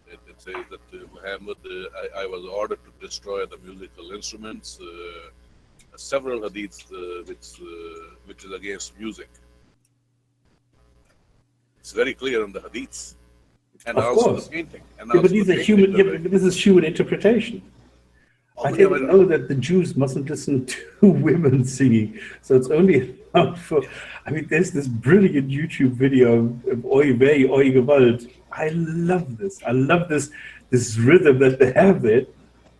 it says that Muhammad, I was ordered to destroy the musical instruments. Several hadiths which is against music. It's very clear in the hadiths. And Of also course. the painting. And Yeah, also but these the are painting, human. the Yeah, very- but this is human interpretation. I didn't know that the Jews mustn't listen to women singing, so it's only allowed for. I mean, there's this brilliant YouTube video of Oi Weh, Oi Gewalt. I love this. I love this rhythm that they have there,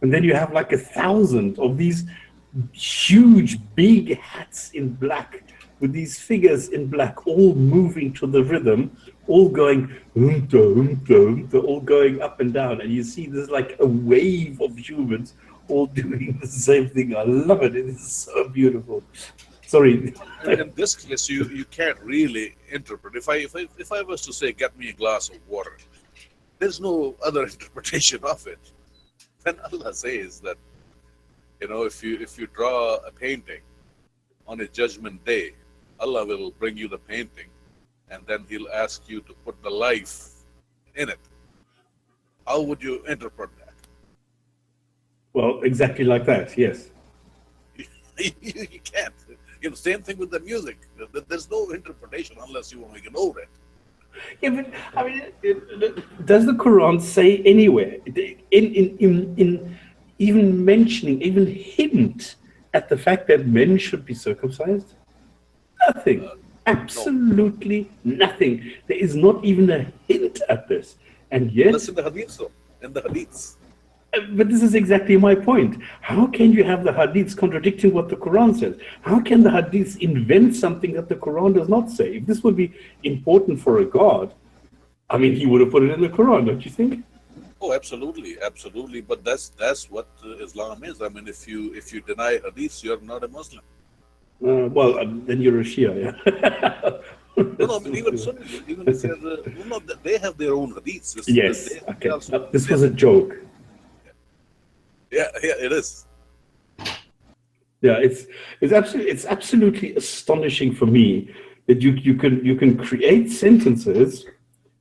and then you have like 1,000 of these huge, big hats in black with these figures in black, all moving to the rhythm, all going oomta, oomta, oomta, all going up and down, and you see there's like a wave of humans all doing the same thing. I love it. It is so beautiful. Sorry. in this case, you can't really interpret. If I was to say, get me a glass of water, there's no other interpretation of it. Then Allah says that, if you draw a painting on a judgment day, Allah will bring you the painting, and then He'll ask you to put the life in it. How would you interpret that? Well, exactly like that. Yes. You can't. Same thing with the music. There's no interpretation unless you want to ignore it. Yeah, but I mean, does the Quran say anywhere, in even mentioning, even hint at the fact that men should be circumcised? Nothing. Absolutely nothing. There is not even a hint at this. And yet, That's in the Hadith, though. In the Hadiths. but this is exactly my point. How can you have the Hadiths contradicting what the Quran says? How can the Hadiths invent something that the Quran does not say? If this would be important for a God, I mean, he would have put it in the Quran, don't you think? Oh, absolutely, absolutely. But that's what Islam is. I mean, if you deny Hadiths, you're not a Muslim. Well, then you're a Shia, yeah. No, I mean, even Sunnis, even if they're, they have their own Hadiths. Yes. They Okay. also- This was a joke. Yeah, it is. Yeah, it's absolutely astonishing for me that you can create sentences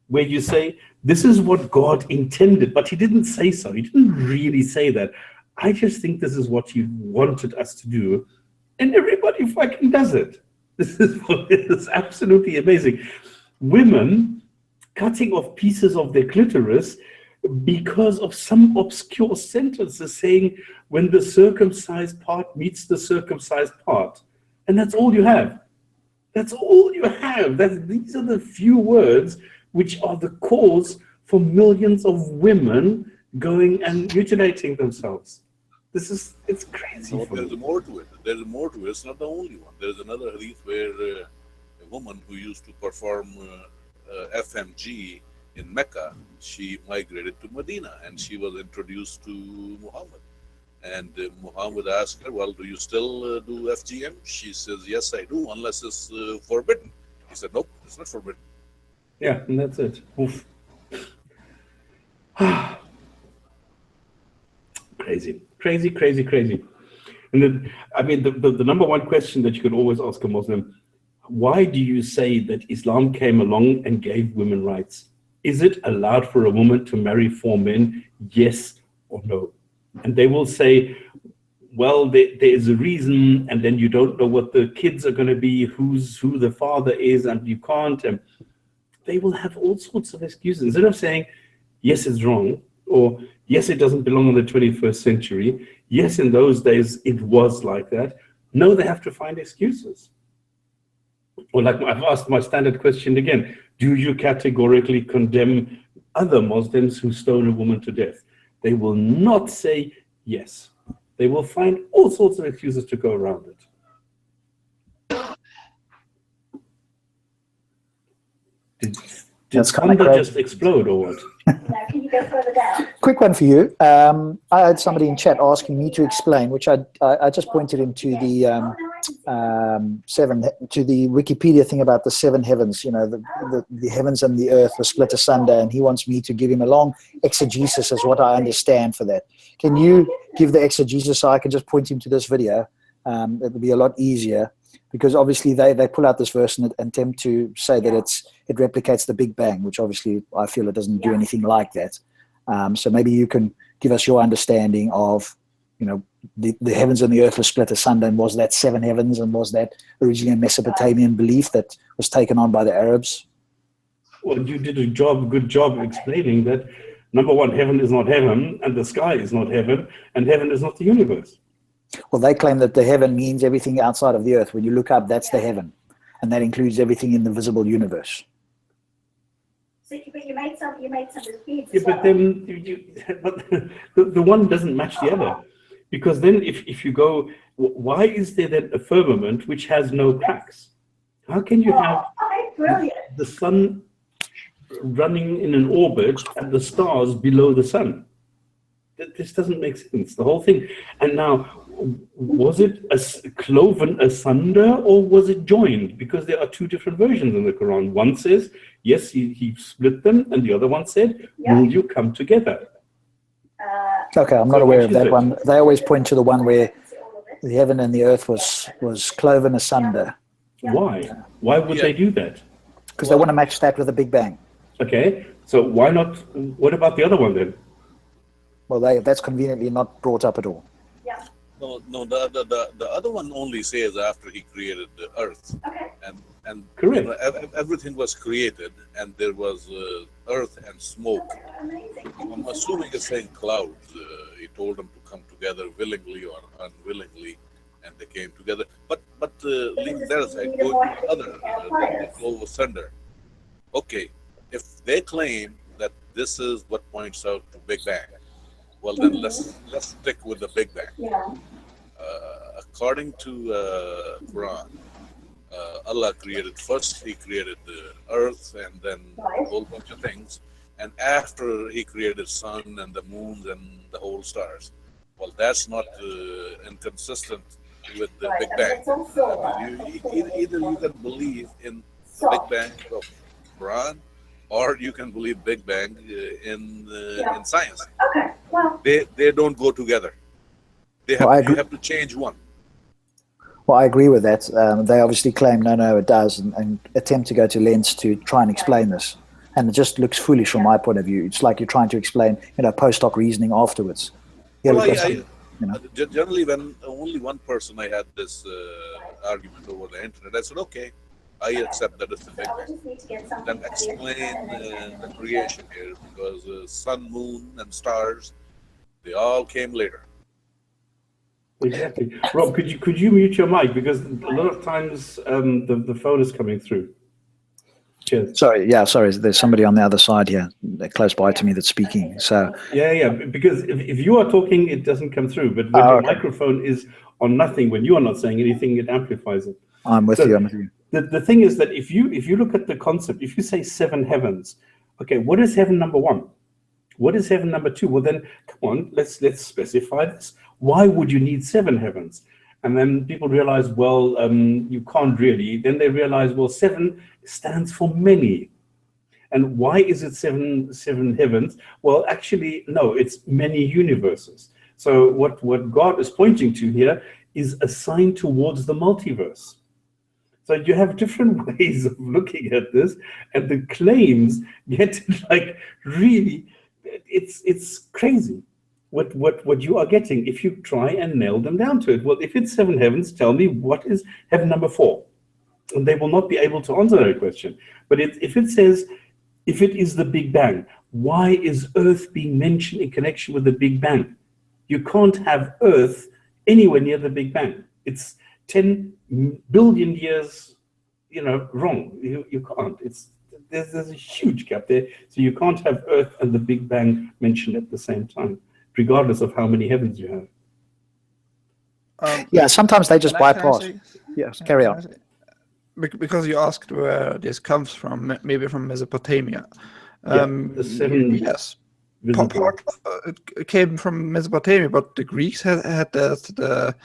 where you say this is what God intended, but He didn't say so. He didn't really say that. I just think this is what He wanted us to do, and everybody fucking does it. This is absolutely amazing. Women cutting off pieces of their clitoris because of some obscure sentences saying when the circumcised part meets the circumcised part. And that's all you have. That's all you have. These are the few words which are the cause for millions of women going and mutilating themselves. It's crazy. So there's more to it. There's more to it. It's not the only one. There's another hadith where a woman who used to perform FMG in Mecca, she migrated to Medina and she was introduced to Muhammad. And Muhammad asked her, well, do you still do FGM? She says, yes, I do, unless it's forbidden. He said, nope, it's not forbidden. Yeah, and that's it. Oof. Crazy. And then, I mean, the number one question that you can always ask a Muslim, why do you say that Islam came along and gave women rights? Is it allowed for a woman to marry 4 men? Yes or no? And they will say, well, there is a reason, and then you don't know what the kids are going to be, who the father is, and you can't. And they will have all sorts of excuses. Instead of saying, yes, it's wrong, or yes, it doesn't belong in the 21st century. Yes, in those days, it was like that. No, they have to find excuses. Or like I've asked my standard question again, do you categorically condemn other Muslims who stone a woman to death? They will not say yes. They will find all sorts of excuses to go around it. Did That's kinda thunder crazy. just explode or what? Can you go further down? Quick one for you. I had somebody in chat asking me to explain, which I just pointed him to the the Wikipedia thing about the 7 heavens. You know, the heavens and the earth were split asunder, and he wants me to give him a long exegesis, as what I understand for that. Can you give the exegesis so I can just point him to this video? It would be a lot easier, because obviously they pull out this verse and attempt to say that it replicates the Big Bang, which obviously I feel it doesn't do anything like that. So maybe you can give us your understanding of, you know, the heavens and the earth were split asunder, and was that 7 heavens, and was that originally a Mesopotamian belief that was taken on by the Arabs? Well, you did a good job explaining that. Number one, heaven is not heaven, and the sky is not heaven, and heaven is not the universe. Well, they claim that the heaven means everything outside of the earth. When you look up, that's the heaven, and that includes everything in the visible universe. So you made some with beads Yeah, as but well. then but the one doesn't match the other, because then if you go, why is there then a firmament which has no cracks? How can you have Oh, brilliant. the sun running in an orbit and the stars below the sun? This doesn't make sense, the whole thing. And now, was it cloven asunder, or was it joined? Because there are two different versions in the Quran. One says, yes, he split them, and the other one said, will you come together? Okay, I'm not So aware which of is that it? one. They always point to the one where the heaven and the earth was cloven asunder, Why? Why would they do that? because they want to match that with the Big Bang. Okay, so why not? What about the other one then? Well, that's conveniently not brought up at all. No, the other one only says after he created the earth, Okay. and Correct. everything was created, and there was earth and smoke. Amazing. I'm assuming it's saying clouds. He told them to come together willingly or unwillingly, and they came together. But leave that aside. Go to the other, the clove asunder. Okay, if they claim that this is what points out to Big Bang, well then let's stick with the Big Bang. Yeah. According to Qur'an, Allah created first. He created the earth and then a whole bunch of things, and after he created sun and the moons and the whole stars. Well, that's not inconsistent with the Big Bang. Either you can believe in the Big Bang of Quran, or you can believe Big Bang in science. Okay. Well. They don't go together. You have to change one. Well, I agree with that. They obviously claim, no, it does, and attempt to go to lengths to try and explain this. And it just looks foolish from my point of view. It's like you're trying to explain, post hoc reasoning afterwards. Generally, when only one person I had this argument over the internet, I said, okay, I accept that it's the Big Bang. Then explain the creation here, because sun, moon, and stars, they all came later. Exactly. Rob, could you mute your mic, because a lot of times the phone is coming through. Cheers. Sorry. There's somebody on the other side here, close by to me, that's speaking. So Yeah. Because if you are talking, it doesn't come through. But when your microphone is on nothing, when you are not saying anything, it amplifies it. I'm with you. The thing is that if you look at the concept, if you say 7 heavens, okay, what is heaven number 1? What is heaven number 2? Well, then come on, let's specify this. Why would you need 7 heavens? And then people realize, well, you can't really. Then they realize, well, 7 stands for many. And why is it seven heavens? Well, actually, no, it's many universes. So what God is pointing to here is a sign towards the multiverse. So you have different ways of looking at this, and the claims get like really, it's crazy what you are getting if you try and nail them down to it. Well, if it's 7 heavens, tell me what is heaven number 4, and they will not be able to answer that question. But if it says, if it is the Big Bang, why is Earth being mentioned in connection with the Big Bang? You can't have Earth anywhere near the Big Bang. It's 10 billion years, wrong. You can't. There's a huge gap there. So you can't have Earth and the Big Bang mentioned at the same time, regardless of how many heavens you have. Sometimes they just bypass. Yes, carry on. Because you asked where this comes from, maybe from Mesopotamia. The 7. Yes. It came from Mesopotamia, but the Greeks had that.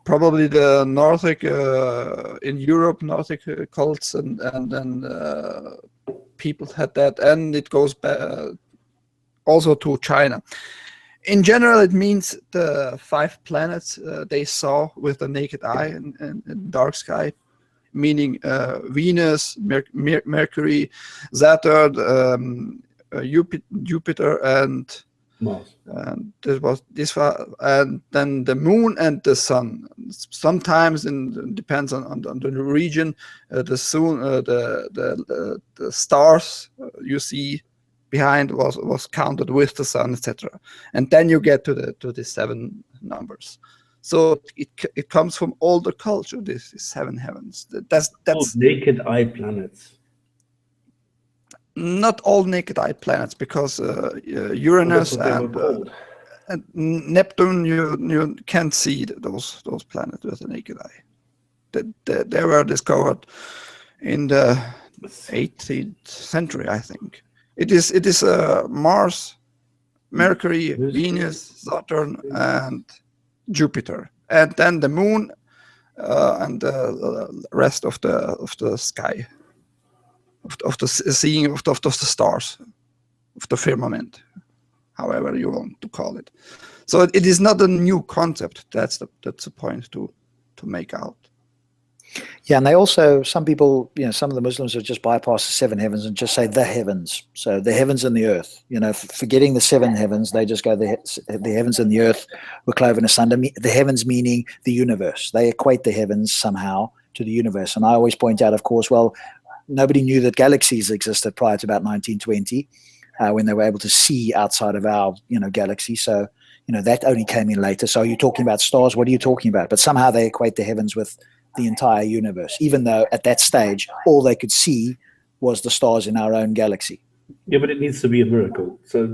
Probably the Nordic in Europe, Nordic cults, and then people had that, and it goes back also to China. In general, it means the 5 planets they saw with the naked eye in dark sky, meaning Venus, Mercury, Saturn, Jupiter, and Mars. And and then the moon and the sun. Sometimes, depends on the region, the stars you see behind was counted with the sun, etc. And then you get to the 7 numbers. So it comes from all the culture. This is 7 heavens. That's naked eye planets. Not all naked eye planets, because Uranus and Neptune, you can't see those planets with the naked eye. They were discovered in the 18th century, I think. It is Mars, Mercury, Venus, Saturn, and Jupiter, and then the moon, and the rest of the sky, of the seeing of the stars, of the firmament, however you want to call it. So it is not a new concept. That's the point to make out. Yeah, and they also, some people, some of the Muslims have just bypassed the 7 heavens and just say the heavens. So the heavens and the earth, forgetting the 7 heavens, they just go the heavens and the earth were cloven asunder. The heavens meaning the universe. They equate the heavens somehow to the universe. And I always point out, of course, well, nobody knew that galaxies existed prior to about 1920, when they were able to see outside of our, galaxy. So, that only came in later. So you're talking about stars. What are you talking about? But somehow they equate the heavens with the entire universe, even though at that stage, all they could see was the stars in our own galaxy. Yeah, but it needs to be a miracle. So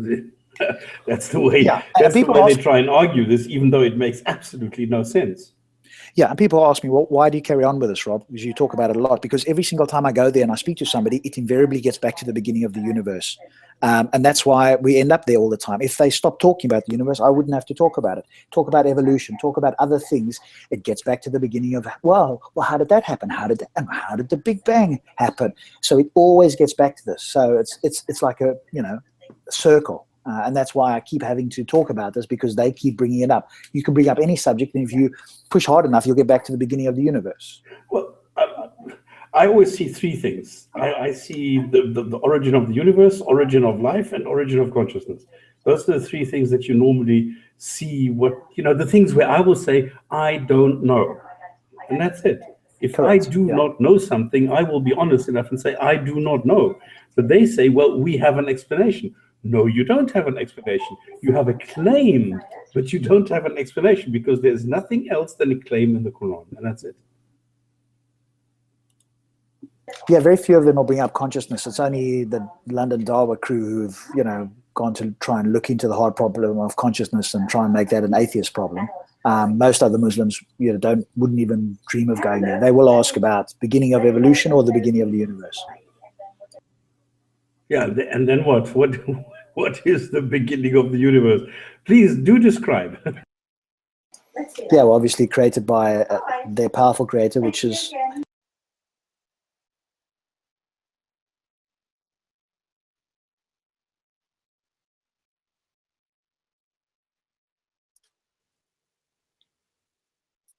that's the way, yeah. That's the way they try and argue this, even though it makes absolutely no sense. Yeah, and people ask me, well, why do you carry on with this, Rob? Because you talk about it a lot. Because every single time I go there and I speak to somebody, it invariably gets back to the beginning of the universe. And that's why we end up there all the time. If they stop talking about the universe, I wouldn't have to talk about it. Talk about evolution, talk about other things. It gets back to the beginning of, well, how did that happen? How did the Big Bang happen? So it always gets back to this. So it's like a circle. And that's why I keep having to talk about this, because they keep bringing it up. You can bring up any subject, and if you push hard enough, you'll get back to the beginning of the universe. Well, I always see 3 things. I see the origin of the universe, origin of life, and origin of consciousness. Those are the 3 things that you normally see. The things where I will say, I don't know. And that's it. If Correct. I do not know something, I will be honest enough and say, I do not know. But they say, well, we have an explanation. No, you don't have an explanation. You have a claim, but you don't have an explanation, because there's nothing else than a claim in the Quran, and that's it. Yeah, very few of them will bring up consciousness. It's only the London Dawa crew who've, gone to try and look into the hard problem of consciousness and try and make that an atheist problem. Most other Muslims, wouldn't even dream of going there. They will ask about beginning of evolution or the beginning of the universe. Yeah, and then what? What is the beginning of the universe? Please do describe. Yeah, well, obviously created by their powerful creator, which is...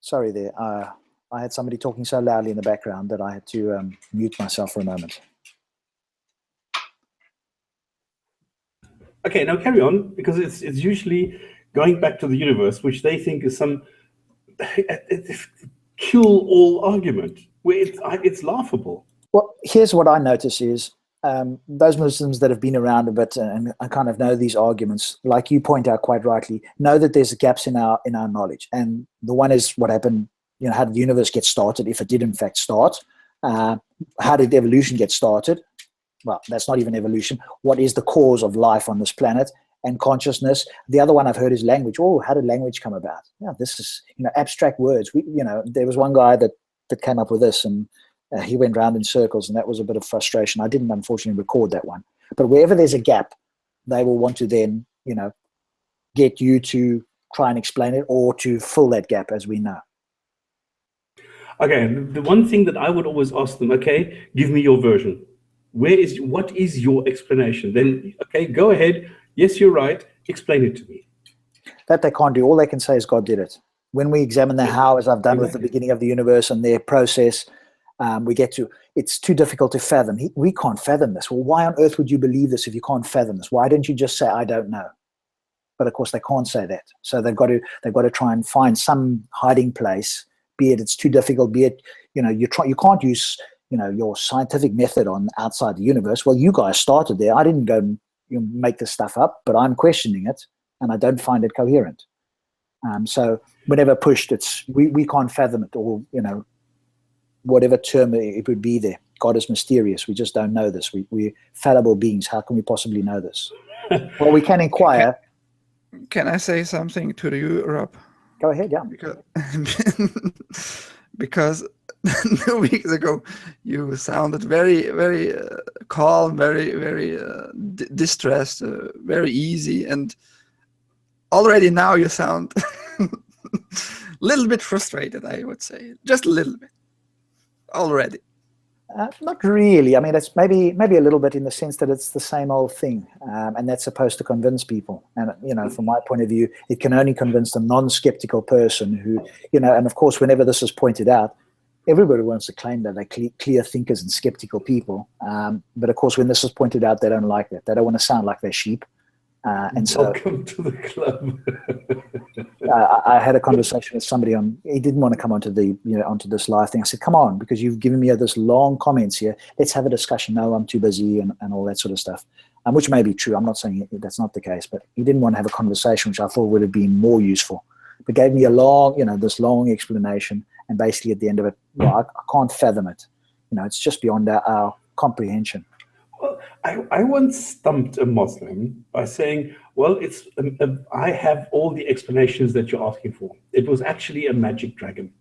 Sorry there. I had somebody talking so loudly in the background that I had to mute myself for a moment. Okay, now carry on, because it's usually going back to the universe, which they think is some kill-all argument, where it's laughable. Well, here's what I notice is those Muslims that have been around a bit and kind of know these arguments, like you point out quite rightly, know that there's gaps in our knowledge. And the one is what happened, how did the universe get started, if it did in fact start? How did evolution get started? Well, that's not even evolution. What is the cause of life on this planet and consciousness? The other one I've heard is language. Oh, how did language come about? Yeah, this is, abstract words. There was one guy that came up with this, and he went round in circles, and that was a bit of frustration. I didn't, unfortunately, record that one. But wherever there's a gap, they will want to then, get you to try and explain it or to fill that gap, as we know. Okay, the one thing that I would always ask them, okay, give me your version. What is your explanation? Then, okay, go ahead. Yes, you're right. Explain it to me. That they can't do. All they can say is God did it. When we examine the how, as I've done with the beginning of the universe and their process, we get to, it's too difficult to fathom. We can't fathom this. Well, why on earth would you believe this if you can't fathom this? Why don't you just say, I don't know? but of course they can't say that. So they've got to try and find some hiding place, be it it's too difficult, be it, you know, you can't use, you know, your scientific method on outside the universe. Well, you guys started there. I didn't go make this stuff up, but I'm questioning it and I don't find it coherent. So whenever pushed, we can't fathom it, or, you know, whatever term it would be there. God is mysterious. We just don't know this. We're fallible beings. How can we possibly know this? Well, we can inquire. Can I say something to you, Rob? Go ahead, yeah. Because 2 weeks ago you sounded very, very calm, very, very distressed, very easy, and already now you sound a little bit frustrated, I would say. Just a little bit already. Not really. I mean, it's maybe a little bit in the sense that it's the same old thing, and that's supposed to convince people. And, you know, from my point of view, it can only convince the non-skeptical person who, you know, and of course, whenever this is pointed out, everybody wants to claim that they're clear thinkers and skeptical people. But of course, when this is pointed out, they don't like that. They don't want to sound like they're sheep. And so, welcome to the club. I had a conversation with somebody he didn't want to come onto this live thing. I said, come on, because you've given me this long comments here. Let's have a discussion. No, I'm too busy and all that sort of stuff. Which may be true. I'm not saying that's not the case, but he didn't want to have a conversation, which I thought would have been more useful. But gave me this long explanation. And basically at the end of it, I can't fathom it. You know, it's just beyond our comprehension. Well, I once stumped a Muslim by saying, well, I have all the explanations that you're asking for. It was actually a magic dragon.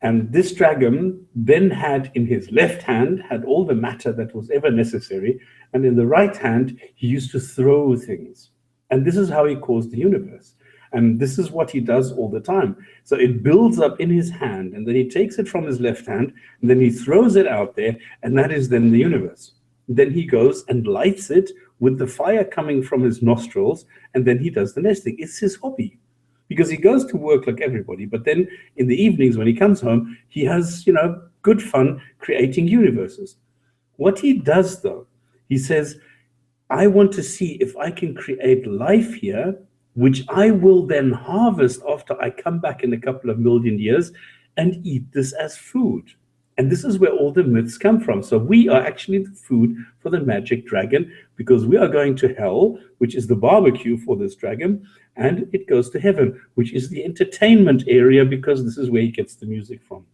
And this dragon then had in his left hand, had all the matter that was ever necessary. And in the right hand, he used to throw things. And this is how he caused the universe. And this is what he does all the time. So it builds up in his hand, and then he takes it from his left hand, and then he throws it out there, and that is then the universe. Then he goes and lights it with the fire coming from his nostrils, and then he does the nesting. It's his hobby, because he goes to work like everybody, but then in the evenings when he comes home, he has, you know, good fun creating universes. What he does though, he says, I want to see if I can create life here, which I will then harvest after I come back in a couple of million years and eat this as food. And this is where all the myths come from. So we are actually the food for the magic dragon, because we are going to hell, which is the barbecue for this dragon, and it goes to heaven, which is the entertainment area, because this is where he gets the music from.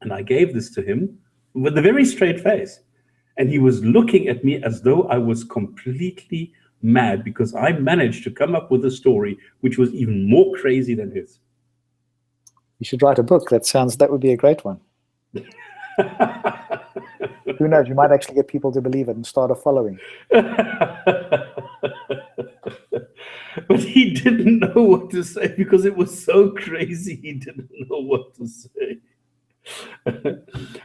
And I gave this to him with a very straight face. And he was looking at me as though I was completely mad, because I managed to come up with a story which was even more crazy than his. You should write a book. That would be a great one. Who knows? You might actually get people to believe it and start a following. But he didn't know what to say, because it was so crazy. He didn't know what to say.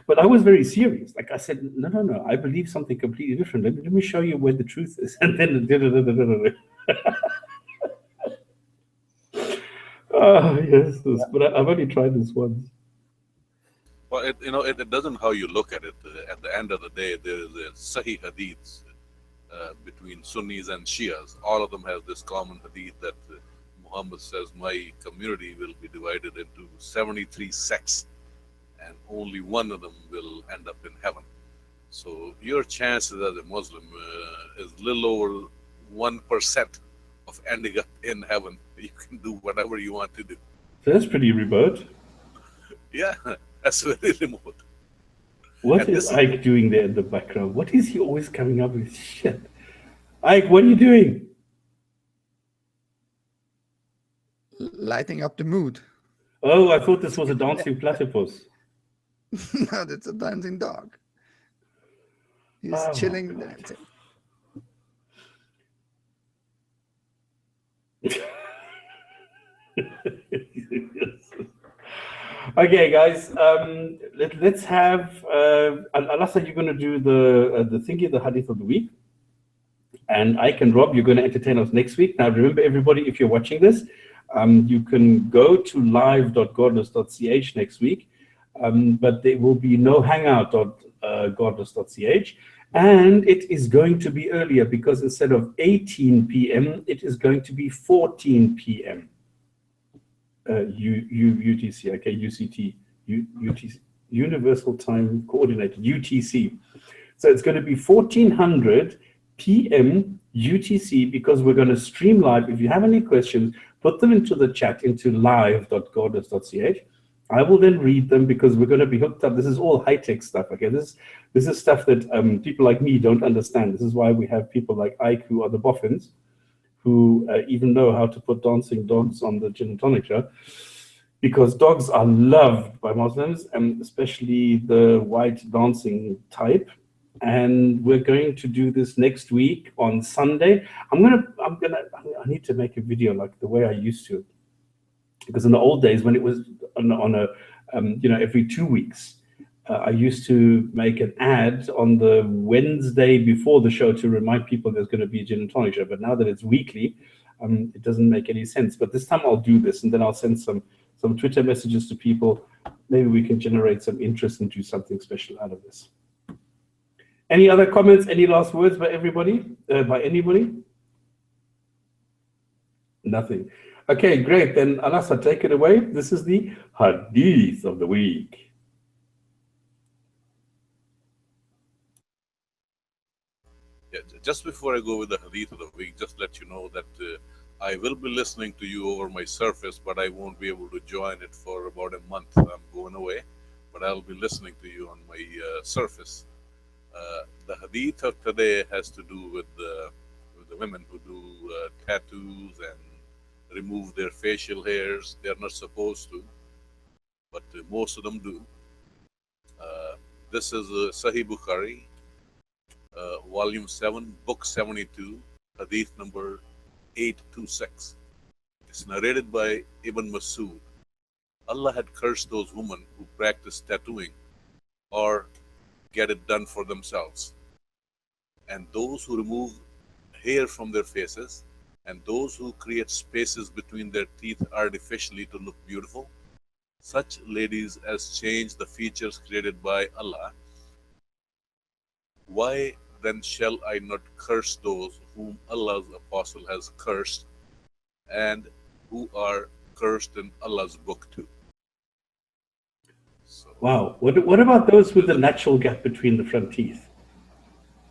But I was very serious. Like I said, no, I believe something completely different. Let me show you where the truth is. And then oh yes, but I've only tried this once. Well, it doesn't how you look at it. At the end of the day, there is a Sahih Hadith between Sunnis and Shias. All of them have this common Hadith that Muhammad says, my community will be divided into 73 sects, and only one of them will end up in heaven. So your chances as a Muslim is little over 1% of ending up in heaven. You can do whatever you want to do. That's pretty remote. Yeah, that's very remote. What is Ike doing there in the background? What is he always coming up with? Shit. Ike, what are you doing? Lighting up the mood. Oh, I thought this was a dancing platypus. No, that's a dancing dog. He's chilling dancing. Okay, guys. Let's have Alassa, you're going to do the thingy, the hadith of the week, and Ike and Rob, you're going to entertain us next week. Now, remember, everybody, if you're watching this, you can go to live.godless.ch next week. But there will be no hangout.godless.ch, And it is going to be earlier because instead of 18 p.m., it is going to be 14 p.m. UTC, okay, UCT, UTC, Universal Time Coordinated, UTC. So it's going to be 1400 p.m. UTC because we're going to stream live. If you have any questions, put them into the chat, into live.goddess.ch. I will then read them because we're going to be hooked up. This is all high-tech stuff, okay? This is stuff that people like me don't understand. This is why we have people like Ike, who are the boffins, who even know how to put dancing dogs on the Jinn&Tonic show, because dogs are loved by Muslims, and especially the white dancing type. And we're going to do this next week on Sunday. I need to make a video like the way I used to, because in the old days when it was on a every 2 weeks, I used to make an ad on the Wednesday before the show to remind people there's going to be a Jinn&Tonic show. But now that it's weekly, it doesn't make any sense. But this time I'll do this, and then I'll send some Twitter messages to people. Maybe we can generate some interest and do something special out of this. Any other comments? Any last words by everybody? By anybody? Nothing. Okay, great. Then Alasa, take it away. This is the Hadith of the week. Yeah, just before I go with the Hadith of the week, just let you know that I will be listening to you over my Surface, but I won't be able to join it for about a month. I'm going away, but I'll be listening to you on my Surface. The Hadith of today has to do with the women who do tattoos and remove their facial hairs. They're not supposed to, but most of them do. This is Sahih Bukhari, Volume 7, Book 72, Hadith number 826. It's narrated by Ibn Masud. Allah had cursed those women who practice tattooing or get it done for themselves, and those who remove hair from their faces, and those who create spaces between their teeth artificially to look beautiful, such ladies as change the features created by Allah. Why then shall I not curse those whom Allah's apostle has cursed and who are cursed in Allah's book too? So, wow. What about those with the natural gap between the front teeth?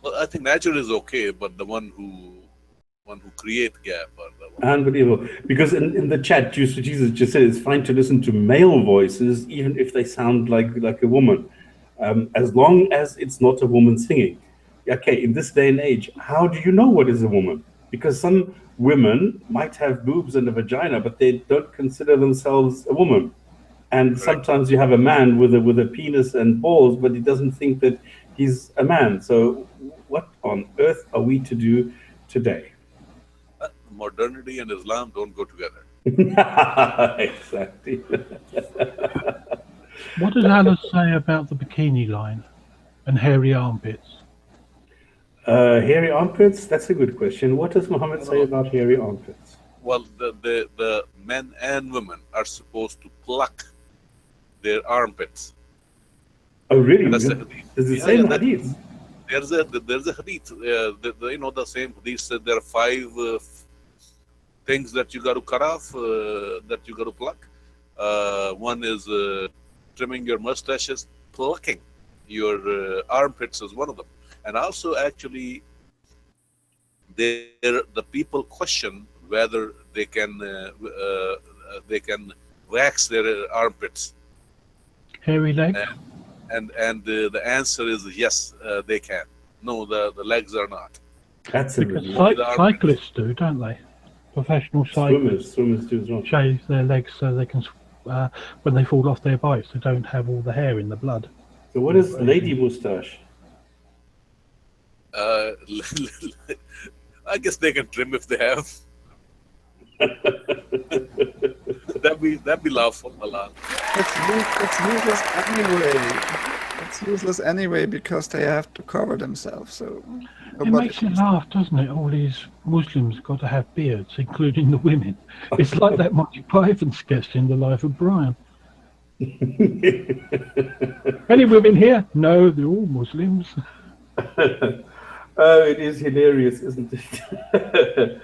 well, I think natural is okay, but the one who create gap are the one. Unbelievable. Because in the chat, Jesus just said it's fine to listen to male voices, even if they sound like a woman, as long as it's not a woman singing. Okay, in this day and age, how do you know what is a woman? Because some women might have boobs and a vagina, but they don't consider themselves a woman. And sometimes you have a man with a penis and balls, but he doesn't think that he's a man. So what on earth are we to do today? Modernity and Islam don't go together. Exactly. What does Allah say about the bikini line and hairy armpits? Hairy armpits? That's a good question. What does Muhammad say about hairy armpits? Well, the men and women are supposed to pluck their armpits. Oh, really? That's the hadith. Does it say in hadith? There's a hadith. The same hadith said there are 5 things that you got to cut off, that you got to pluck. One is trimming your mustaches. Plucking your armpits is one of them. And also, actually, the people question whether they can wax their armpits. Hairy legs? And the answer is yes, they can. No, the legs are not. That's a Because really cyclists do, don't they? Professional cyclists swimmers do as well. shave their legs so they can, when they fall off their bikes, they don't have all the hair in the blood. So what is lady mustache? I guess they can trim if they have. That'd be lawful, halal. It's useless anyway. It's useless anyway because they have to cover themselves. So It makes you laugh, doesn't it? All these Muslims got to have beards, including the women. It's like that Monty Python sketch in The Life of Brian. Any women here? No, they're all Muslims. Oh, it is hilarious, isn't it?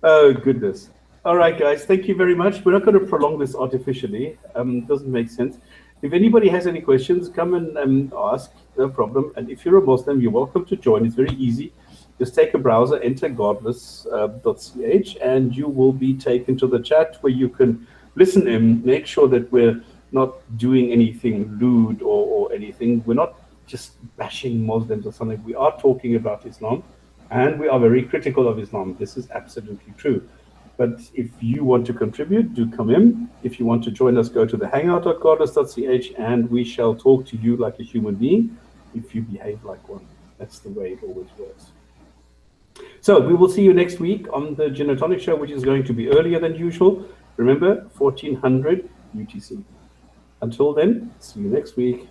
Oh, goodness. All right, guys, thank you very much. We're not going to prolong this artificially. Doesn't make sense. If anybody has any questions, come and ask, no problem. And if you're a Muslim, you're welcome to join. It's very easy. Just take a browser, enter godless.ch, and you will be taken to the chat where you can listen and make sure that we're not doing anything lewd or anything. We're not just bashing Muslims or something. We are talking about Islam, and we are very critical of Islam. This is absolutely true. But if you want to contribute, do come in. If you want to join us, go to the hangout.godless.ch, and we shall talk to you like a human being if you behave like one. That's the way it always works. So we will see you next week on the Jinn&Tonic show, which is going to be earlier than usual. Remember, 1400 UTC. Until then, see you next week.